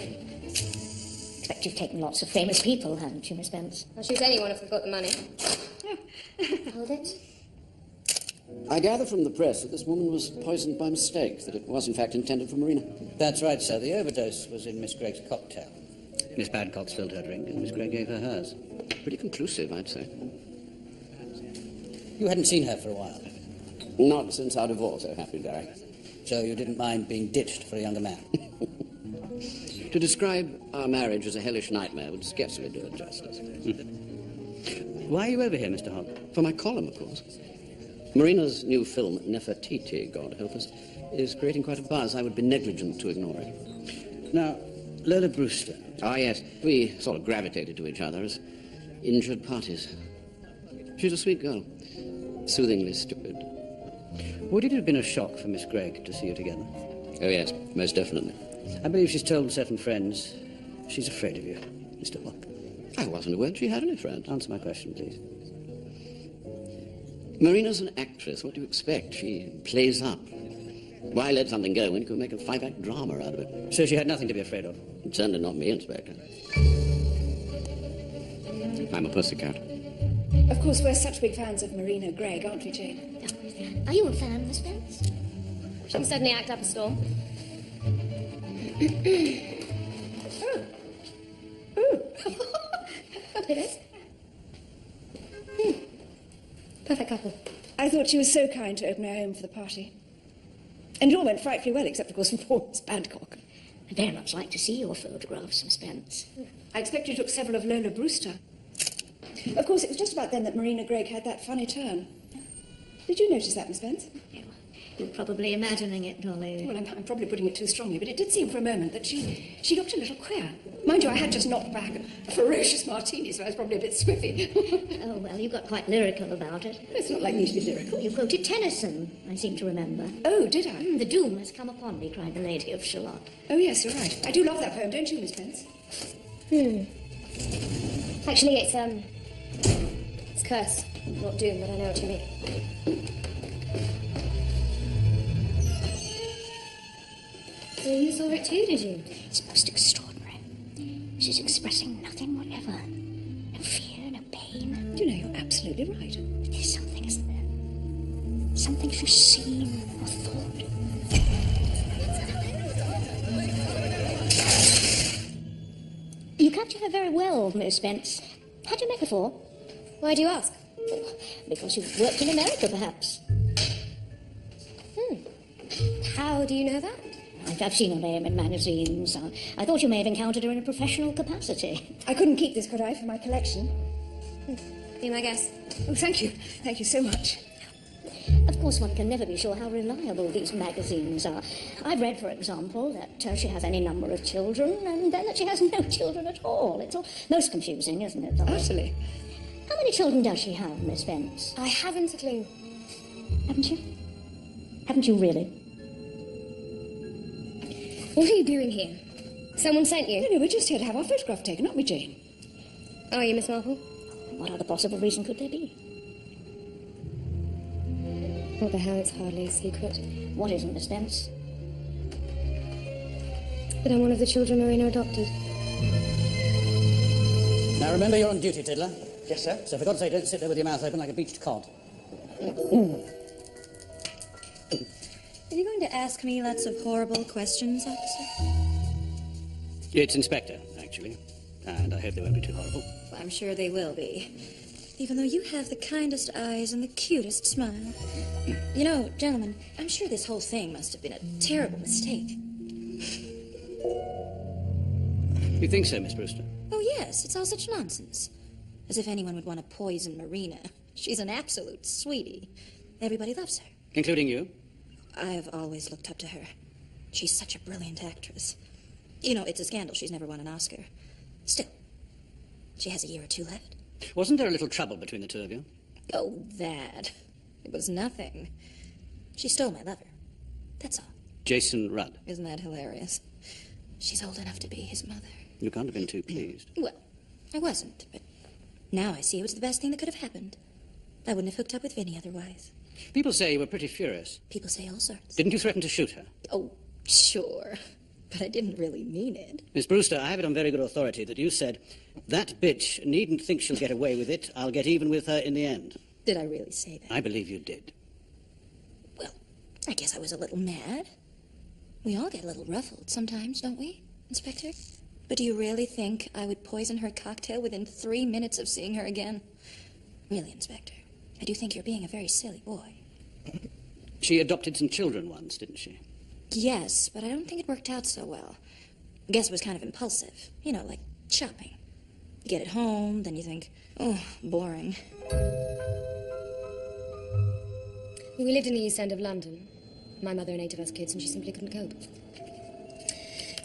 you've taken lots of famous people, haven't you, Miss Spence? I'll shoot anyone if we've got the money. Hold it. I gather from the press that this woman was poisoned by mistake, that it was in fact intended for Marina. That's right, sir. The overdose was in Miss Gregg's cocktail. Miss Badcock spilled her drink, and Miss Gregg gave her hers. Pretty conclusive, I'd say. You hadn't seen her for a while? Not since our divorce, oh happy day. So you didn't mind being ditched for a younger man? To describe our marriage as a hellish nightmare would scarcely do it justice. Why are you over here, Mr. Hogg? For my column, of course. Marina's new film, Nefertiti, God help us, is creating quite a buzz. I would be negligent to ignore it. Now, Lola Brewster. Ah, yes. We sort of gravitated to each other as injured parties. She's a sweet girl. Soothingly stupid. Would it have been a shock for Miss Gregg to see you together? Oh, yes, most definitely. I believe she's told certain friends she's afraid of you, Mr. Hogg. I wasn't aware she had any friends. Answer my question, please. Marina's an actress. What do you expect? She plays up. Why let something go when you could make a 5-act drama out of it? So she had nothing to be afraid of? Certainly not me, Inspector. I'm a pussycat. Of course, we're such big fans of Marina Gregg, aren't we, Jane? Are you a fan, Miss Spence? She can certainly act up a storm. Look at this. Perfect couple. I thought she was so kind to open her home for the party. And it all went frightfully well, except, of course, for poor Miss Badcock. I'd very much like to see your photographs, Miss Spence. I expect you took several of Lola Brewster. Of course, it was just about then that Marina Gregg had that funny turn. Did you notice that, Miss Spence? You're probably imagining it, Dolly. Well, I'm probably putting it too strongly, but it did seem for a moment that she looked a little queer. Mind you, I had just knocked back a ferocious martini, so I was probably a bit squiffy. Oh, well, you got quite lyrical about it. It's not like me to be lyrical. You quoted Tennyson, I seem to remember. Oh, did I? The doom has come upon me, cried the Lady of Shalott. Oh, yes, you're right. I do love that poem, don't you, Miss Spence? Actually, it's curse, not doom, but I know what you mean. So you saw it too, did you? It's most extraordinary. She's expressing nothing whatever. No fear, no pain. You know, you're absolutely right. There's something, isn't there? Something she's seen or thought. You capture her very well, Miss Spence. Had you met before? Why do you ask? Because you've worked in America, perhaps. How do you know that? I've seen her name in magazines. I thought you may have encountered her in a professional capacity. I couldn't keep this, could I, for my collection? Be my guess. Oh, thank you. Thank you so much. Of course, one can never be sure how reliable these magazines are. I've read, for example, that she has any number of children, and then that she has no children at all. It's all most confusing, isn't it, Dolly? Utterly. How many children does she have, Miss Spence? I haven't a clue. Haven't you? Haven't you really? What are you doing here? Someone sent you? No, we're just here to have our photograph taken, aren't we, Jane? Are you, Miss Marple? What other possible reason could there be? What the hell, it's hardly a secret. What isn't, Miss Spence? That I'm one of the children Marina adopted. Now remember, you're on duty, Tiddler. Yes, sir. So for God's sake, don't sit there with your mouth open like a beached cod. Are you going to ask me lots of horrible questions, officer? It's Inspector, actually. And I hope they won't be too horrible. Well, I'm sure they will be. Even though you have the kindest eyes and the cutest smile. You know, gentlemen, I'm sure this whole thing must have been a terrible mistake. You think so, Miss Brewster? Oh, yes, it's all such nonsense. As if anyone would want to poison Marina. She's an absolute sweetie. Everybody loves her. Including you? I've always looked up to her. She's such a brilliant actress. You know, it's a scandal she's never won an Oscar. Still, she has a year or two left. Wasn't there a little trouble between the two of you? Oh, that. It was nothing. She stole my lover. That's all. Jason Rudd. Isn't that hilarious? She's old enough to be his mother. You can't have been too pleased. Well, I wasn't, but now I see it was the best thing that could have happened. I wouldn't have hooked up with Vinny otherwise. People say you were pretty furious. People say all sorts. Didn't you threaten to shoot her? Oh, sure. But I didn't really mean it. Miss Brewster, I have it on very good authority that you said, that bitch needn't think she'll get away with it. I'll get even with her in the end. Did I really say that? I believe you did. Well, I guess I was a little mad. We all get a little ruffled sometimes, don't we, Inspector? But do you really think I would poison her cocktail within 3 minutes of seeing her again? Really, Inspector, I do think you're being a very silly boy. She adopted some children once, didn't she? Yes, but I don't think it worked out so well. I guess it was kind of impulsive. You know, like shopping. You get it home, then you think, oh, boring. We lived in the East End of London. My mother and 8 of us kids, and she simply couldn't cope.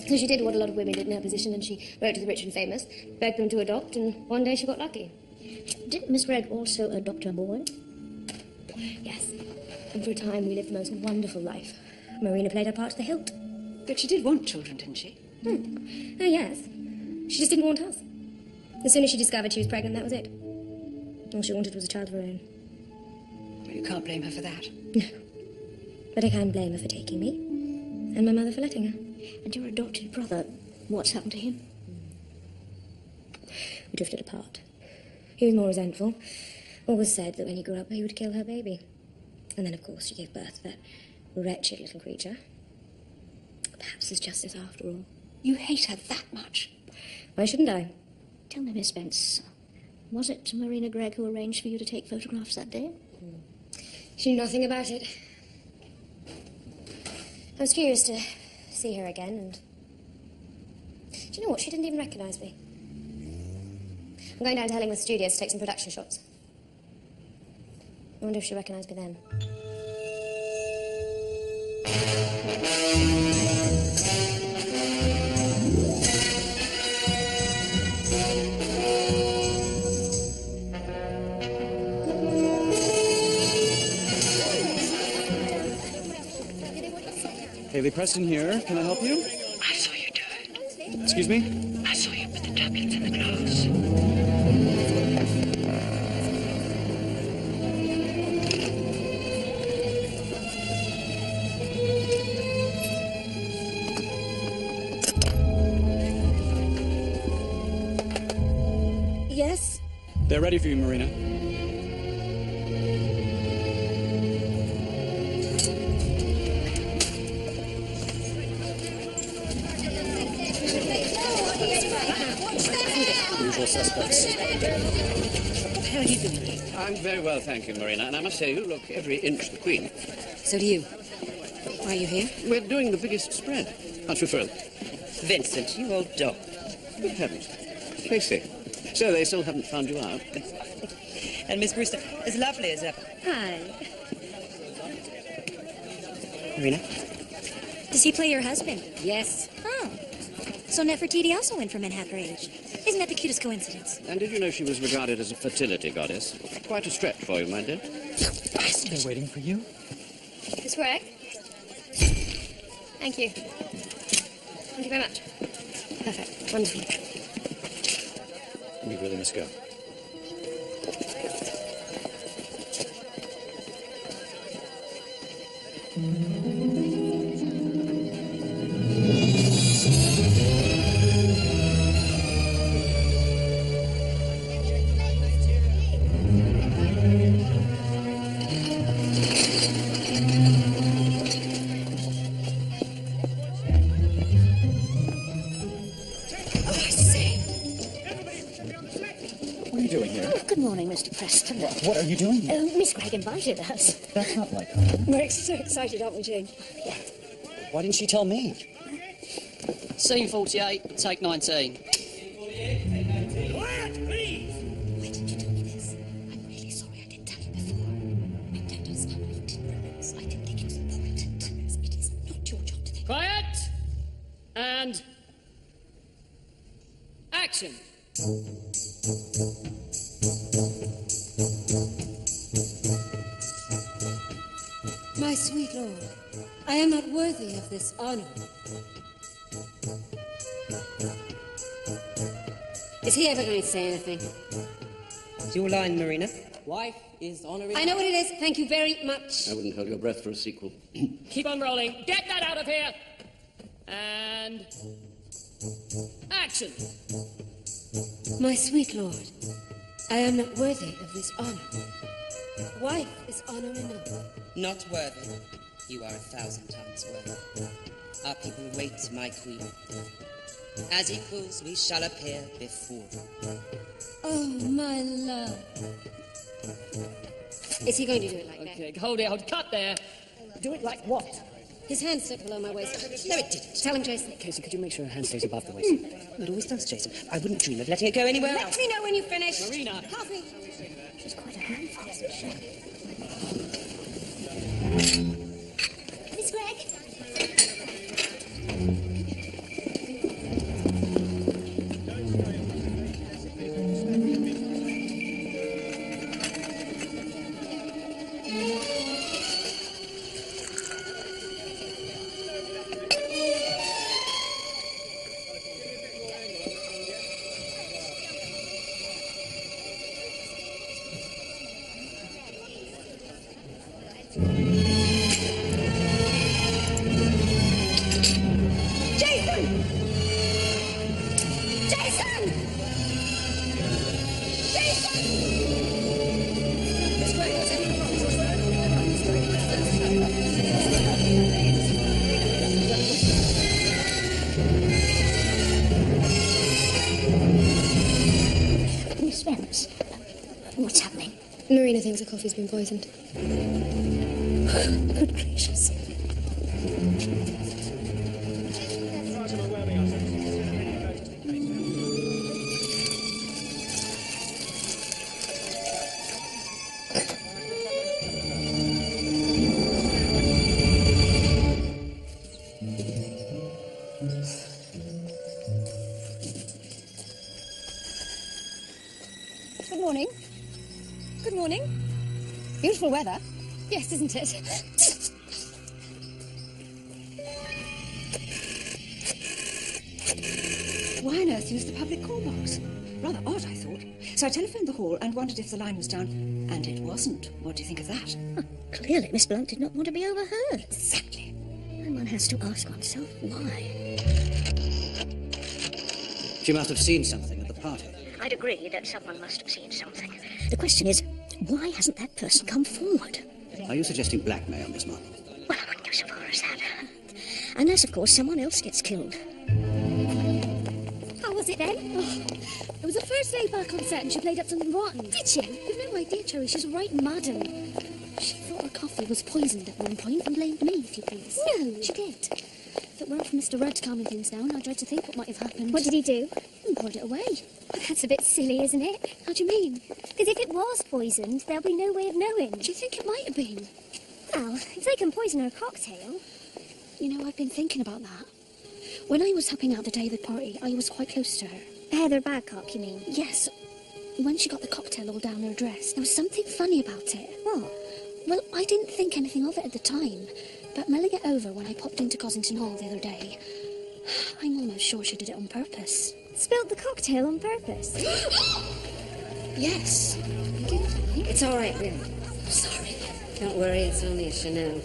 So she did what a lot of women did in her position, and she wrote to the rich and famous, begged them to adopt, and one day she got lucky. Didn't Miss Gregg also adopt a boy? Yes. And for a time we lived the most wonderful life. Marina played her part to the hilt. But she did want children, didn't she? Oh, yes. She just didn't want us. As soon as she discovered she was pregnant, that was it. All she wanted was a child of her own. Well, you can't blame her for that. No. But I can blame her for taking me, and my mother for letting her. And your adopted brother, what's happened to him? We drifted apart. He was more resentful. Always said that when he grew up, he would kill her baby. And then, of course, she gave birth to that wretched little creature. Perhaps there's justice after all. You hate her that much? Why shouldn't I? Tell me, Miss Spence, was it Marina Gregg who arranged for you to take photographs that day? She knew nothing about it. I was curious to see her again, and... Do you know what? She didn't even recognise me. I'm going down to Hellingworth Studios to take some production shots. I wonder if she recognised me then. Haley Preston here. Can I help you? I saw you do it. Excuse me? I saw you put the tablets in the glass. Yes? They're ready for you, Marina. Usual suspects. How are you doing? I'm very well, thank you, Marina. And I must say, you look every inch the queen. So do you. Why are you here? We're doing the biggest spread. Aren't you thrilled? Vincent, you old dog. Good heavens. Casey. So they still haven't found you out? And Miss Brewster, as lovely as ever. Hi. Marina? Does he play your husband? Yes. Oh. So Nefertiti also went for men half her age. Isn't that the cutest coincidence? And did you know she was regarded as a fertility goddess? Quite a stretch for you, my dear. They're waiting for you. Miss Gregg? Thank you. Thank you very much. Perfect. Wonderful. We really must go. What are you doing here? Oh, good morning, Mr. Preston. What are you doing here? Miss Gregg invited us. That's not like her. We're so excited, aren't we, Jane? Why didn't she tell me? Scene 48, take 19. Quiet, please! Why didn't you tell me this? I'm really sorry I didn't tell you before. I don't understand why you didn't realize. I didn't think it was important. It is not your job to think. Quiet! And... action! My sweet lord, I am not worthy of this honor. Is he ever going to say anything? It's your line, Marina. Wife is honoring... I know what it is. Thank you very much. I wouldn't hold your breath for a sequel. Keep on rolling. Get that out of here! And... action! My sweet lord, I am not worthy of this honor. A wife is honor enough. Not worthy. You are 1,000 times worthy. Our people wait, my queen. As equals, we shall appear before them. Oh, my love. Is he going to do it like that? Okay, hold it, cut there. Do it like what? His hand slipped below my waist. No, it didn't. Tell him, Jason. Casey, could you make sure her hand stays above the waist? It always does, Jason. I wouldn't dream of letting it go anywhere else. Let me know when you finish. Marina. Coffee. She's quite a handful, isn't she? Miss Gregg? Miss Vance, what's happening? Marina thinks her coffee's been poisoned. Good gracious. Good morning. Good morning. Beautiful weather. Yes, isn't it? Why on earth use the public call box? Rather odd, I thought. So I telephoned the hall and wondered if the line was down, and it wasn't. What do you think of that? Clearly, Miss Blunt did not want to be overheard. Exactly. And one has to ask oneself why. She must have seen something at the party. I'd agree that someone must have seen something. The question is, why hasn't that person come forward? Are you suggesting blackmail, Miss Marple? Well, I wouldn't go so far as that. Unless, of course, someone else gets killed. How was it then? Oh, it was the first day back on set and she played up something rotten. Did she? You've no idea, Cherry. She's right madam. She thought her coffee was poisoned at one point and blamed me, if you please. No. She did. If it weren't for Mr. Rudd calming things down, I dread to think what might have happened. What did he do? He poured it away. Well, that's a bit silly, isn't it? How do you mean? Because if it was poisoned, there'll be no way of knowing. Do you think it might have been? Well, if they can poison her cocktail... You know, I've been thinking about that. When I was helping out the David party, I was quite close to her. Heather Badcock, you mean? Yes. When she got the cocktail all down her dress, there was something funny about it. What? Well, I didn't think anything of it at the time, but mulling it over when I popped into Cossington Hall the other day, I'm almost sure she did it on purpose. Spilled the cocktail on purpose? Yes. It's all right, really. I'm sorry. Don't worry, it's only a Chanel.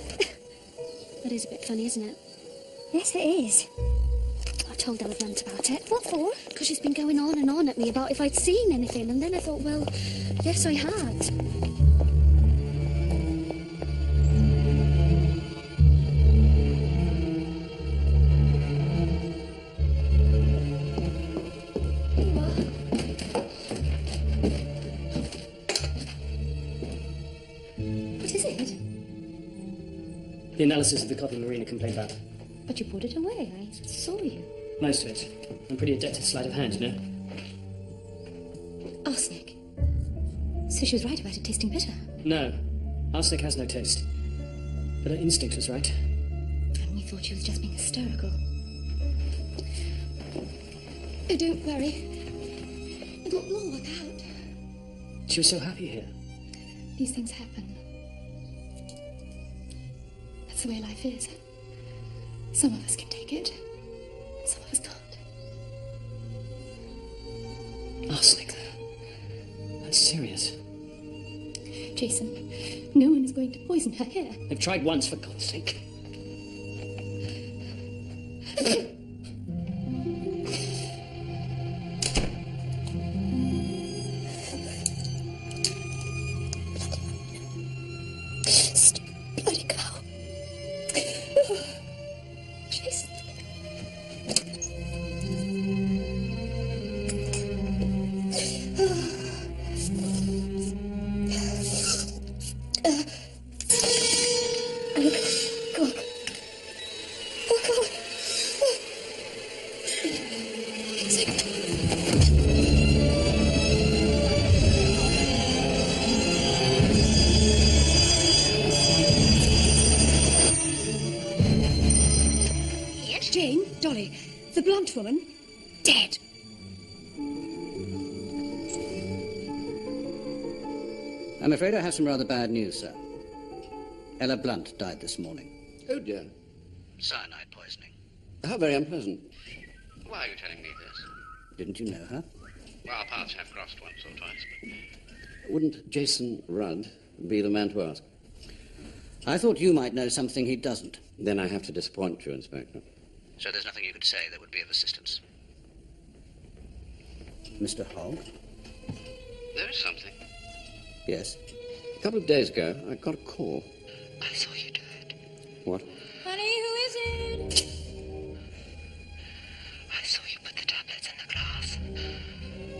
That is a bit funny, isn't it? Yes, it is. I told Ella Blunt about it. What for? Because she's been going on and on at me about if I'd seen anything, and then I thought, well, yes, I had. What is it? The analysis of the copy Marina complained about. But you put it away. I saw you. Most of it. I'm pretty adept at sleight of hand, you know. Arsenic. So she was right about it tasting bitter. No. Arsenic has no taste. But her instinct was right. And we thought she was just being hysterical. Oh, don't worry. It will all work out. She was so happy here. These things happen. That's the way life is. Some of us can take it. Some of us can't. Arsenic, though. That's serious. Jason, no one is going to poison her hair. They've tried once, for God's sake. woman dead. I'm afraid I have some rather bad news, sir. Ella Blunt died this morning. Oh, dear. Cyanide poisoning. How very unpleasant. Why are you telling me this? Didn't you know her? Well, our paths have crossed once or twice, but... Wouldn't Jason Rudd be the man to ask? I thought you might know something he doesn't. Then I have to disappoint you, Inspector. So there's nothing you could say that would be of assistance. Mr. Hogg? There is something. Yes? A couple of days ago, I got a call. I saw you do it. What? Honey, who is it? I saw you put the tablets in the glass.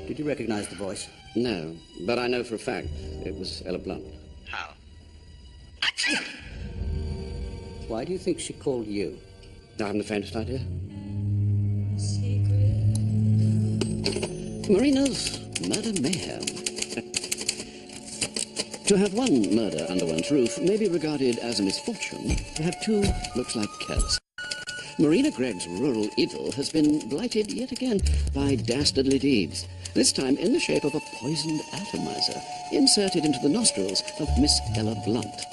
Did you recognize the voice? No, but I know for a fact it was Ella Blunt. How? Why do you think she called you? I haven't the faintest idea. Marina's murder mayhem. To have one murder under one's roof may be regarded as a misfortune. To have two looks like careless. Marina Gregg's rural idyll has been blighted yet again by dastardly deeds, this time in the shape of a poisoned atomizer inserted into the nostrils of Miss Ella Blunt.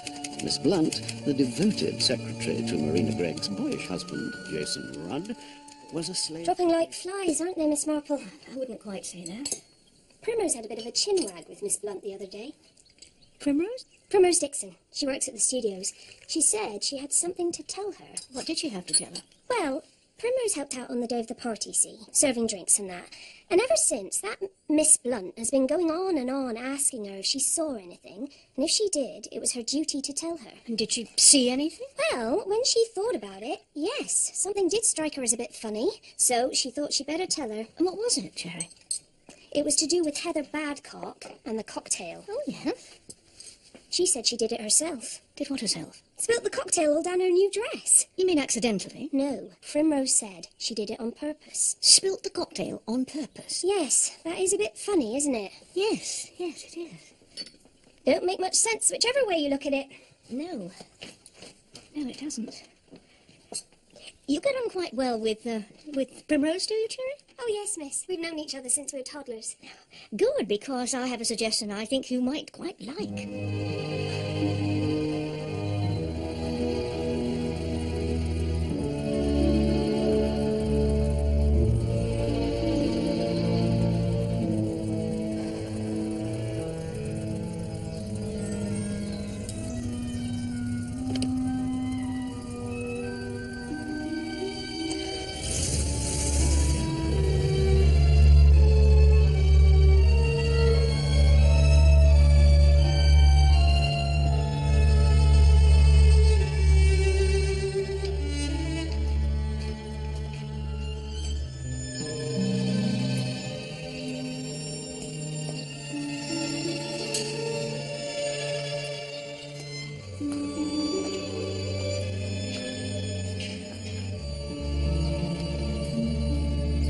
Miss Blunt, the devoted secretary to Marina Gregg's boyish husband, Jason Rudd, was a slave... Dropping like flies, aren't they, Miss Marple? I wouldn't quite say that. Primrose had a bit of a chinwag with Miss Blunt the other day. Primrose? Primrose Dixon. She works at the studios. She said she had something to tell her. What did she have to tell her? Well, Primrose helped out on the day of the party, see, serving drinks and that. And ever since, that Miss Blunt has been going on and on asking her if she saw anything, and if she did, it was her duty to tell her. And did she see anything? Well, when she thought about it, yes, something did strike her as a bit funny, so she thought she'd better tell her. And what was it, Cherry? It was to do with Heather Badcock and the cocktail. Oh, yeah? She said she did it herself. Did what herself? Spilt the cocktail all down her new dress. You mean accidentally? No, Primrose said she did it on purpose. Spilt the cocktail on purpose? Yes, that is a bit funny, isn't it? Yes, yes, it is. Don't make much sense whichever way you look at it. No. No, it doesn't. You get on quite well with Primrose, do you, Cherry? Oh, yes, miss. We've known each other since we were toddlers. Good, because I have a suggestion I think you might quite like.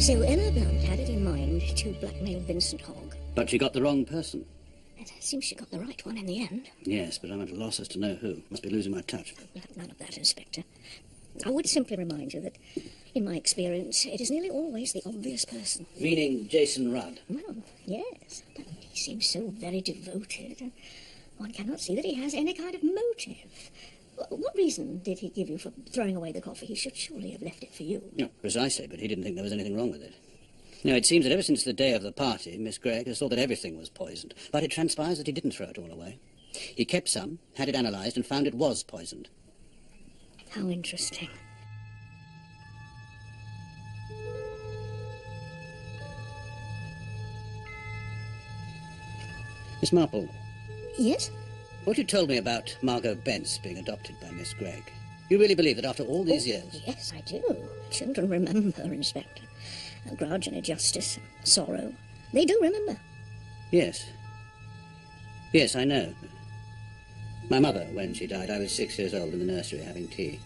So Ella Blunt had it in mind to blackmail Vincent Hogg. But she got the wrong person. It seems she got the right one in the end. Yes, but I'm at a loss as to know who. Must be losing my touch. None of that, Inspector. I would simply remind you that, in my experience, it is nearly always the obvious person. Meaning Jason Rudd? Well, yes. But he seems so very devoted, and one cannot see that he has any kind of motive. What reason did he give you for throwing away the coffee? He should surely have left it for you. No, precisely, but he didn't think there was anything wrong with it. Now, it seems that ever since the day of the party, Miss Gregg has thought that everything was poisoned. But it transpires that he didn't throw it all away. He kept some, had it analysed, and found it was poisoned. How interesting. Miss Marple. Yes? What you told me about Margot Bence being adopted by Miss Gregg, you really believe that after all these years? Yes, I do. Children remember, Inspector. A grudge and a justice, sorrow. They do remember. Yes. Yes, I know. My mother, when she died, I was 6 years old in the nursery having tea.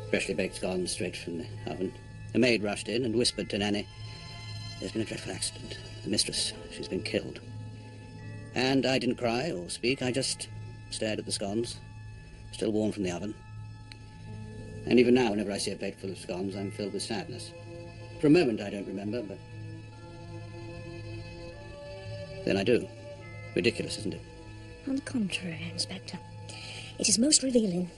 Freshly baked scones straight from the oven. A maid rushed in and whispered to Nanny, "There's been a dreadful accident. The mistress, she's been killed." And I didn't cry or speak, I just stared at the scones, still warm from the oven. And even now, whenever I see a plate full of scones, I'm filled with sadness. For a moment, I don't remember, but... then I do. Ridiculous, isn't it? On the contrary, Inspector. It is most revealing.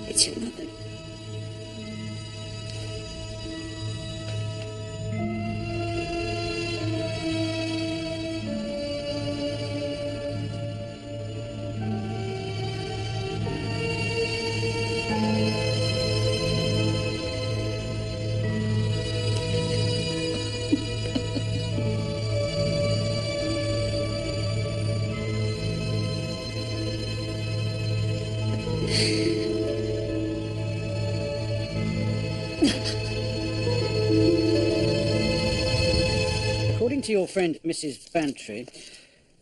It's your mother. According to your friend Mrs. Bantry,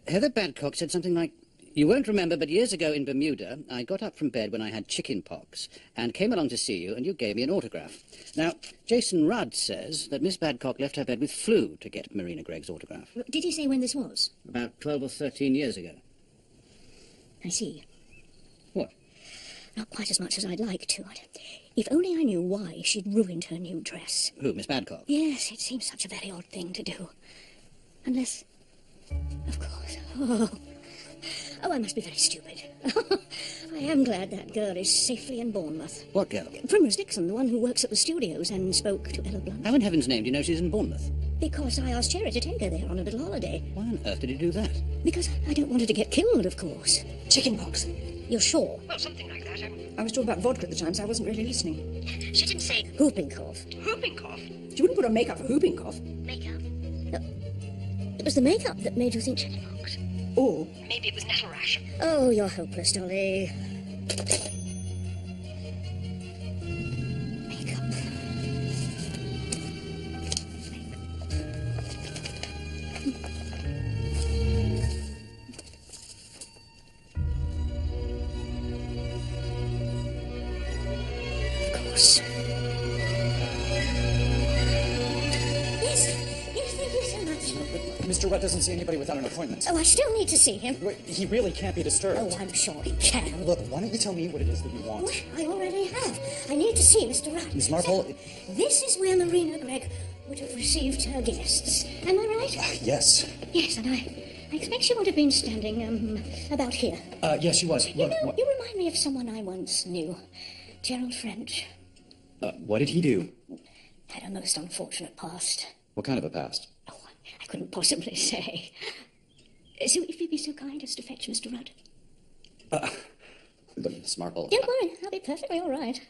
Heather Badcock said something like, "You won't remember, but years ago in Bermuda, I got up from bed when I had chicken pox and came along to see you, and you gave me an autograph." Now, Jason Rudd says that Miss Badcock left her bed with flu to get Marina Gregg's autograph. Did he say when this was? About 12 or 13 years ago. I see. What? Not quite as much as I'd like to. If only I knew why she'd ruined her new dress. Who, Miss Badcock? Yes, it seems such a very odd thing to do. Unless... of course. Oh, I must be very stupid. I am glad that girl is safely in Bournemouth. What girl? Primrose Dixon, the one who works at the studios and spoke to Ella Blunt. How in heaven's name do you know she's in Bournemouth? Because I asked Cherry to take her there on a little holiday. Why on earth did you do that? Because I don't want her to get killed, of course. Chickenpox. You're sure? Well, something like that. I was talking about vodka at the time, so I wasn't really listening. She didn't say whooping cough. Whooping cough? She wouldn't put on makeup for whooping cough. Makeup? No. It was the makeup that made you think chickenpox. Or maybe it was nettle rash. Oh, you're hopeless, Dolly. Makeup. Of course. Yes, thank you so much. Mr. Rudd doesn't see anybody without an appointment. Oh, I still need to see him. He really can't be disturbed. Oh, I'm sure he can. Look, why don't you tell me what it is that you want? Well, I already have. I need to see Mr. Rudd. Miss Marple... This is where Marina Gregg would have received her guests. Am I right? Yes. Yes, and I expect she would have been standing, about here. Yes, she was. You remind me of someone I once knew. Gerald French. What did he do? Had a most unfortunate past. What kind of a past? I couldn't possibly say. So if you'd be so kind as to fetch Mr. Rudd. But Miss Marple... Don't worry, I'll be perfectly all right.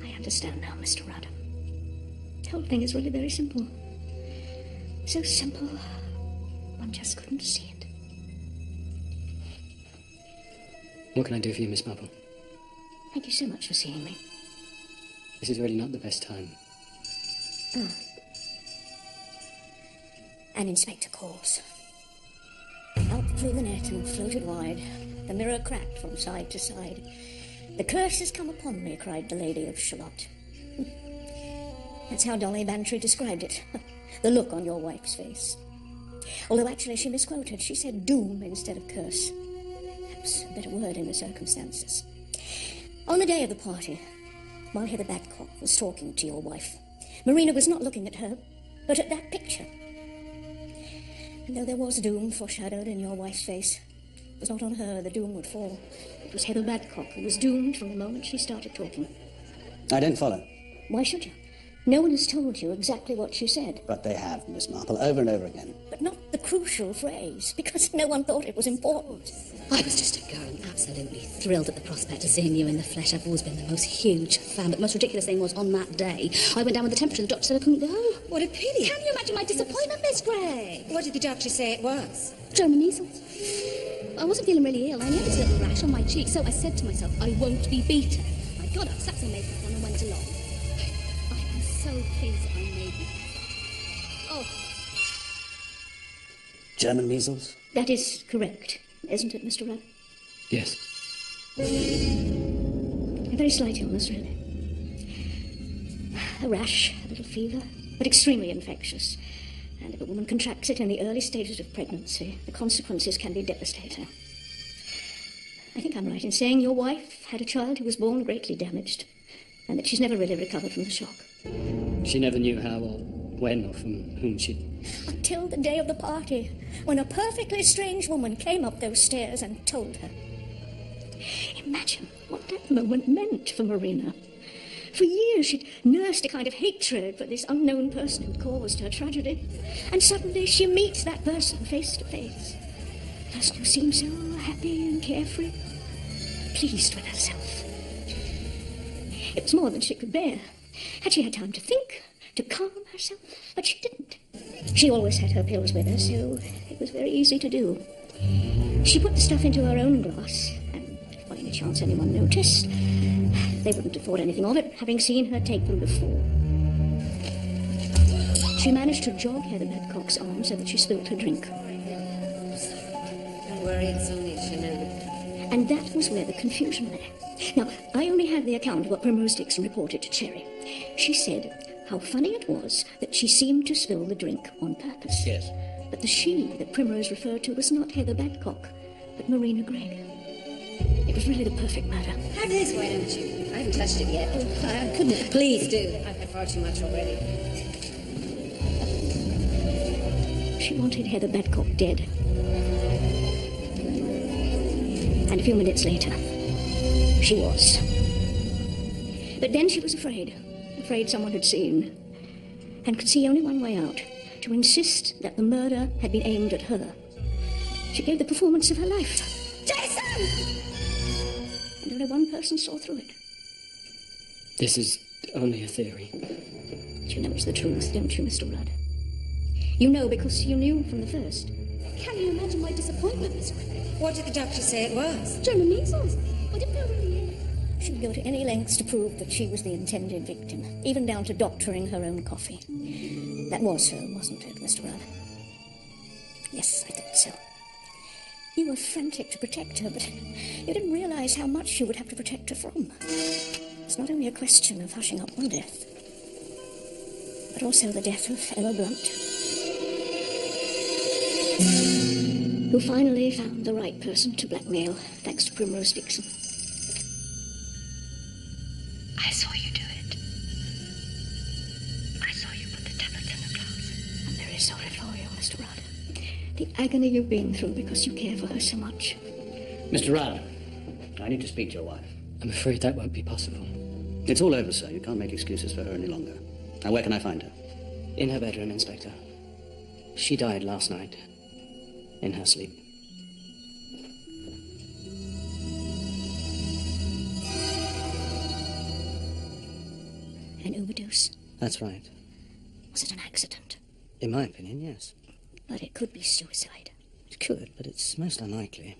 I understand now, Mr. Rudd. The whole thing is really very simple. So simple, one just couldn't see it. What can I do for you, Miss Marple? Thank you so much for seeing me. This is really not the best time. Ah. An inspector calls. Out flew the net and floated wide. The mirror cracked from side to side. "The curse has come upon me," cried the Lady of Shalott. That's how Dolly Bantry described it. The look on your wife's face. Although actually she misquoted. She said doom instead of curse. Perhaps a better word in the circumstances. On the day of the party, while Heather Badcock was talking to your wife, Marina was not looking at her, but at that picture. And though there was doom foreshadowed in your wife's face, it was not on her the doom would fall. It was Heather Badcock who was doomed from the moment she started talking. I don't follow. Why should you? No one has told you exactly what she said. But they have, Miss Marple, over and over again. But not the crucial phrase, because no one thought it was important. I was just a girl, absolutely thrilled at the prospect of seeing you in the flesh. I've always been the most huge fan, but the most ridiculous thing was on that day, I went down with the temperature, the doctor said I couldn't go. What a pity. Can you imagine my disappointment, Miss Gray? What did the doctor say it was? German measles. I wasn't feeling really ill. I only had this little rash on my cheek, so I said to myself, I won't be beaten. I got up, sat some makeup on and went along. I am so pleased that I made it. Oh. German measles? That is correct, isn't it, Mr. Rudd? Yes. A very slight illness, really. A rash, a little fever, but extremely infectious. And if a woman contracts it in the early stages of pregnancy, the consequences can be devastating. I think I'm right in saying your wife had a child who was born greatly damaged, and that she's never really recovered from the shock. She never knew how or when or from whom she'd... Until the day of the party, when a perfectly strange woman came up those stairs and told her. Imagine what that moment meant for Marina. For years she'd nursed a kind of hatred for this unknown person who'd caused her tragedy. And suddenly she meets that person face to face. A person who seemed so happy and carefree, pleased with herself. It was more than she could bear. Had she had time to think, to calm herself? But she didn't. She always had her pills with her, so it was very easy to do. She put the stuff into her own glass, and if by any chance anyone noticed, they wouldn't have thought anything of it, having seen her take them before. She managed to jog Heather Babcock's arm so that she spilt her drink. Don't worry, it's only Chanel. And that was where the confusion lay. Now, I only have the account of what Primrose Dixon reported to Cherry. She said how funny it was that she seemed to spill the drink on purpose. Yes. But the she that Primrose referred to was not Heather Babcock, but Marina Gregg. It was really the perfect murder. Have this, why don't you? I haven't touched it yet. I couldn't. Please do. I've had far too much already. She wanted Heather Babcock dead. And a few minutes later, she was. But then she was afraid someone had seen, and could see only one way out, to insist that the murder had been aimed at her. She gave the performance of her life. Jason! And only one person saw through it. This is only a theory. But you know it's the truth, don't you, Mr. Rudd? You know because you knew from the first. Can you imagine my disappointment, Miss Gray? What did the doctor say it was? German measles. I didn't feel really ill. She'd go to any lengths to prove that she was the intended victim, even down to doctoring her own coffee. That was her, wasn't it, Mr. Rudd? Yes, I thought so. You were frantic to protect her, but you didn't realize how much you would have to protect her from. It's not only a question of hushing up one death, but also the death of Ella Blunt, who finally found the right person to blackmail, thanks to Primrose Dixon. I saw you do it. I saw you put the tablets in the glass. I'm very sorry for you, Mr. Rudd. The agony you've been through because you care for her so much. Mr. Rudd, I need to speak to your wife. I'm afraid that won't be possible. It's all over, sir. You can't make excuses for her any longer. Now, where can I find her? In her bedroom, Inspector. She died last night. In her sleep. An overdose? That's right. Was it an accident? In my opinion, yes. But it could be suicide. It could, but it's most unlikely.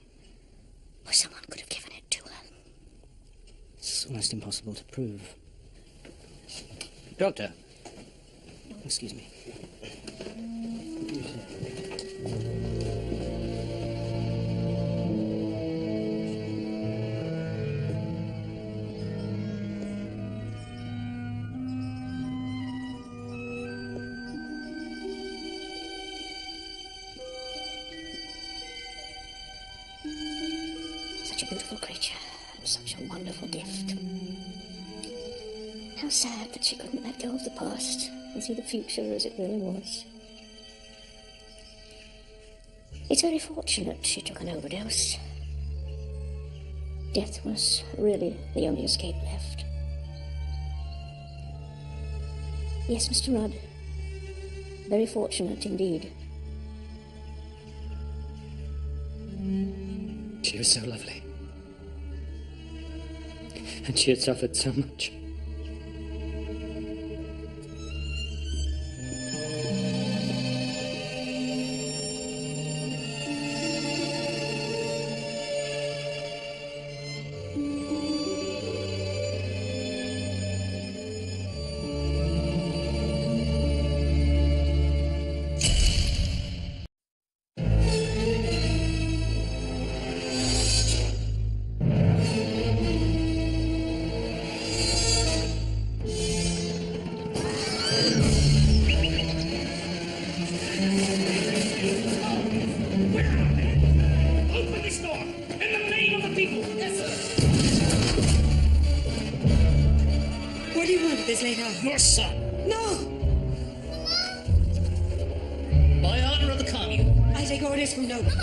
Or someone could have given it to her. It's almost impossible to prove. Doctor. Excuse me. Such a beautiful creature, and such a wonderful gift. How sad that she couldn't let go of the past and see the future as it really was. It's very fortunate she took an overdose. Death was really the only escape left. Yes, Mr. Rudd. Very fortunate indeed. She was so lovely. And she had suffered so much. Open this door! In the name of the people! Yes, sir! What do you want at this late hour? Your son! No! By honor of the commune. I take orders from no one.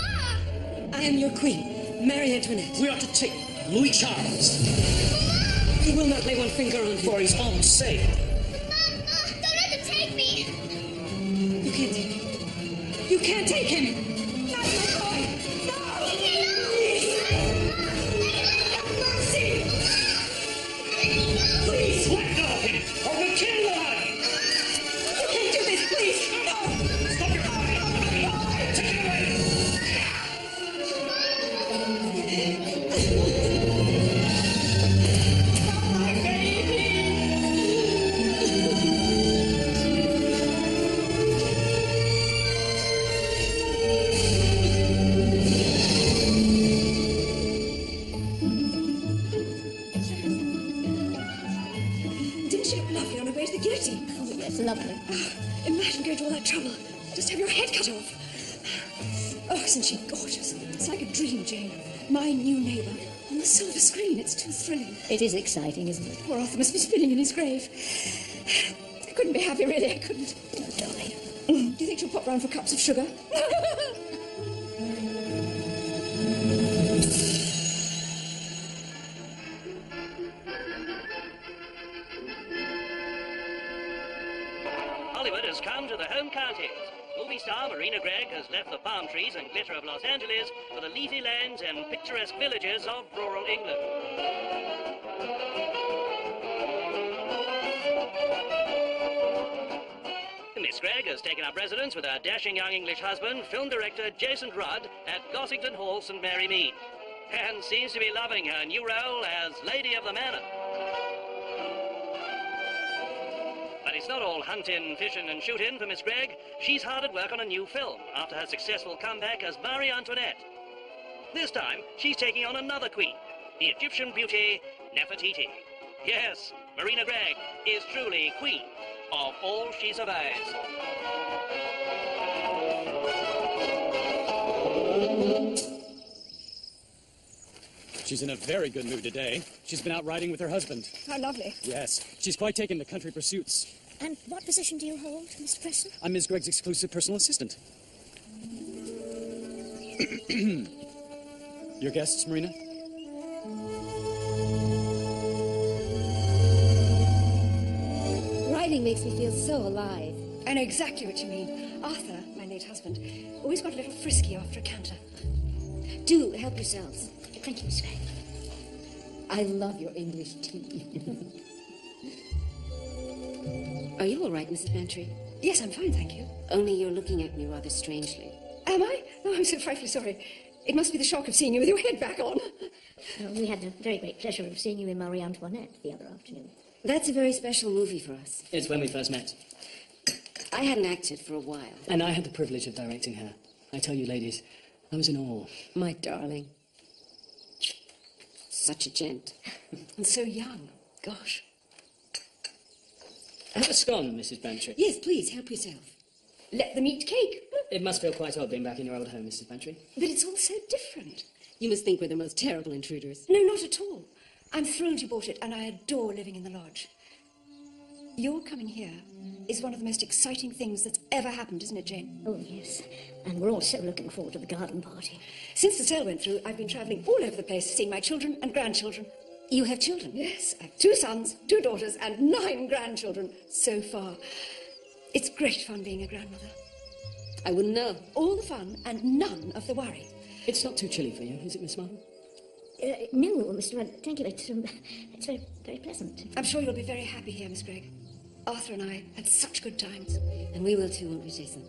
I am your queen, Marie Antoinette. We are to take Louis Charles. He will not lay one finger on him. For his own sake. Don't let them take me! You can't take him. You can't take him! Not my boy! No! Please! Have mercy! Please let go of him, or we'll kill you out of him! You can't do this, please! No! Stop your eye! Take it away! Didn't she look lovely on her way to the guillotine? Oh, yes, lovely. Imagine going to all that trouble. Just have your head cut off. Oh, isn't she gorgeous? It's like a dream, Jane. My new neighbour. On the silver screen. It's too thrilling. It is exciting, isn't it? Poor Arthur must be spinning in his grave. I couldn't be happy, really. I couldn't. Oh, darling. Do you think she'll pop round for cups of sugar? Hollywood has come to the home counties. Movie star Marina Gregg has left the palm trees and glitter of Los Angeles for the leafy lands and picturesque villages of rural England. Miss Gregg has taken up residence with her dashing young English husband, film director Jason Rudd, at Gossington Hall, St. Mary Mead, and seems to be loving her new role as Lady of the Manor. But it's not all hunting, fishing and shooting for Miss Gregg. She's hard at work on a new film after her successful comeback as Marie Antoinette. This time, she's taking on another queen, the Egyptian beauty, Nefertiti. Yes, Marina Gregg is truly queen of all she survives. She's in a very good mood today. She's been out riding with her husband. How lovely. Yes, she's quite taken to country pursuits. And what position do you hold, Mr. Preston? I'm Ms. Gregg's exclusive personal assistant. Your guests, Marina? Riding makes me feel so alive. I know exactly what you mean. Arthur, my late husband, always got a little frisky after a canter. Do help yourselves. Thank you, Miss Gregg. I love your English tea. Are you all right, Mrs. Bantry? Yes, I'm fine, thank you. Only you're looking at me rather strangely. Am I? Oh, I'm so frightfully sorry. It must be the shock of seeing you with your head back on. We had the very great pleasure of seeing you in Marie Antoinette the other afternoon. That's a very special movie for us. It's when we first met. I hadn't acted for a while. And I had the privilege of directing her. I tell you, ladies, I was in awe. My darling. Such a gent. And so young. Gosh. Have a scone, Mrs. Bantry. Yes, please, help yourself. Let them eat cake. It must feel quite odd being back in your old home, Mrs. Bantry. But it's all so different. You must think we're the most terrible intruders. No, not at all. I'm thrilled you bought it, and I adore living in the lodge. Your coming here is one of the most exciting things that's ever happened, isn't it, Jane? Oh, yes. And we're all so looking forward to the garden party. Since the sale went through, I've been travelling all over the place, seeing my children and grandchildren. You have children? Yes, I have 2 sons, 2 daughters, and 9 grandchildren so far. It's great fun being a grandmother. I wouldn't know. All the fun and none of the worry. It's not too chilly for you, is it, Miss Marple? No, Mr. Rudd, thank you. It's very, very pleasant. I'm sure you'll be very happy here, Miss Gregg. Arthur and I had such good times. And we will too, won't we, Jason?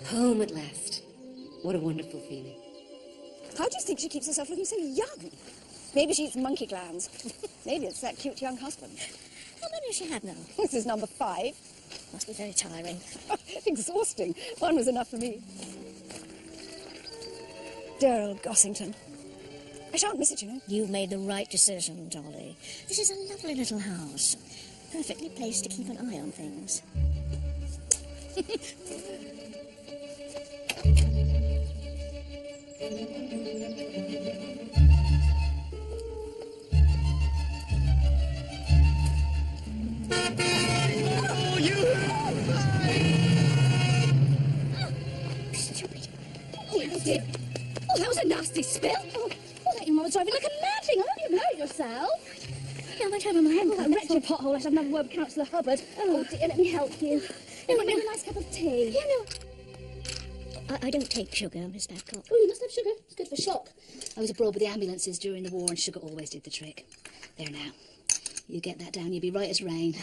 Home at last. What a wonderful feeling. How do you think she keeps herself looking so young? Maybe she eats monkey glands. Maybe it's that cute young husband. How many does she have now? This is number 5. Must be very tiring. Exhausting. 1 was enough for me. Dear old Gossington. I shan't miss it, you know. You've made the right decision, Dolly. This is a lovely little house. Perfectly placed to keep an eye on things. Oh, you Stupid. Oh, dear. Oh, that was a nasty spill. Oh, that your mum was driving like a mad thing. I hope you hurt yourself. Yeah, I might have in my hand. Oh, that wretched pothole. I should have another word count to the Hubbard. Oh, dear, let me help you. No, make a nice cup of tea. Yeah, no. I don't take sugar, Miss Babcock. Oh, you must have sugar. It's good for shock. I was abroad with the ambulances during the war, and sugar always did the trick. There now. You get that down, you'll be right as rain.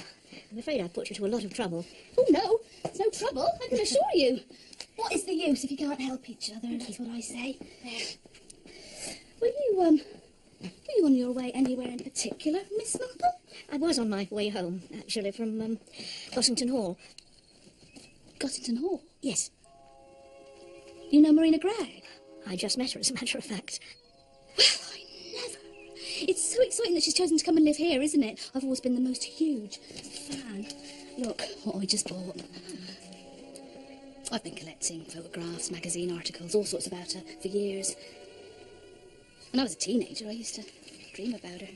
I'm afraid I've put you to a lot of trouble. Oh, no. It's no trouble, I can assure you. What is the use if you can't help each other? That's what I say. Were you on your way anywhere in particular, Miss Marple? I was on my way home, actually, from Gossington Hall. Gossington Hall? Yes. You know Marina Gregg? I just met her, as a matter of fact. Well, I never. It's so exciting that she's chosen to come and live here, isn't it? I've always been the most huge fan. Look what I just bought. I've been collecting photographs, magazine articles, all sorts about her for years. When I was a teenager, I used to dream about her.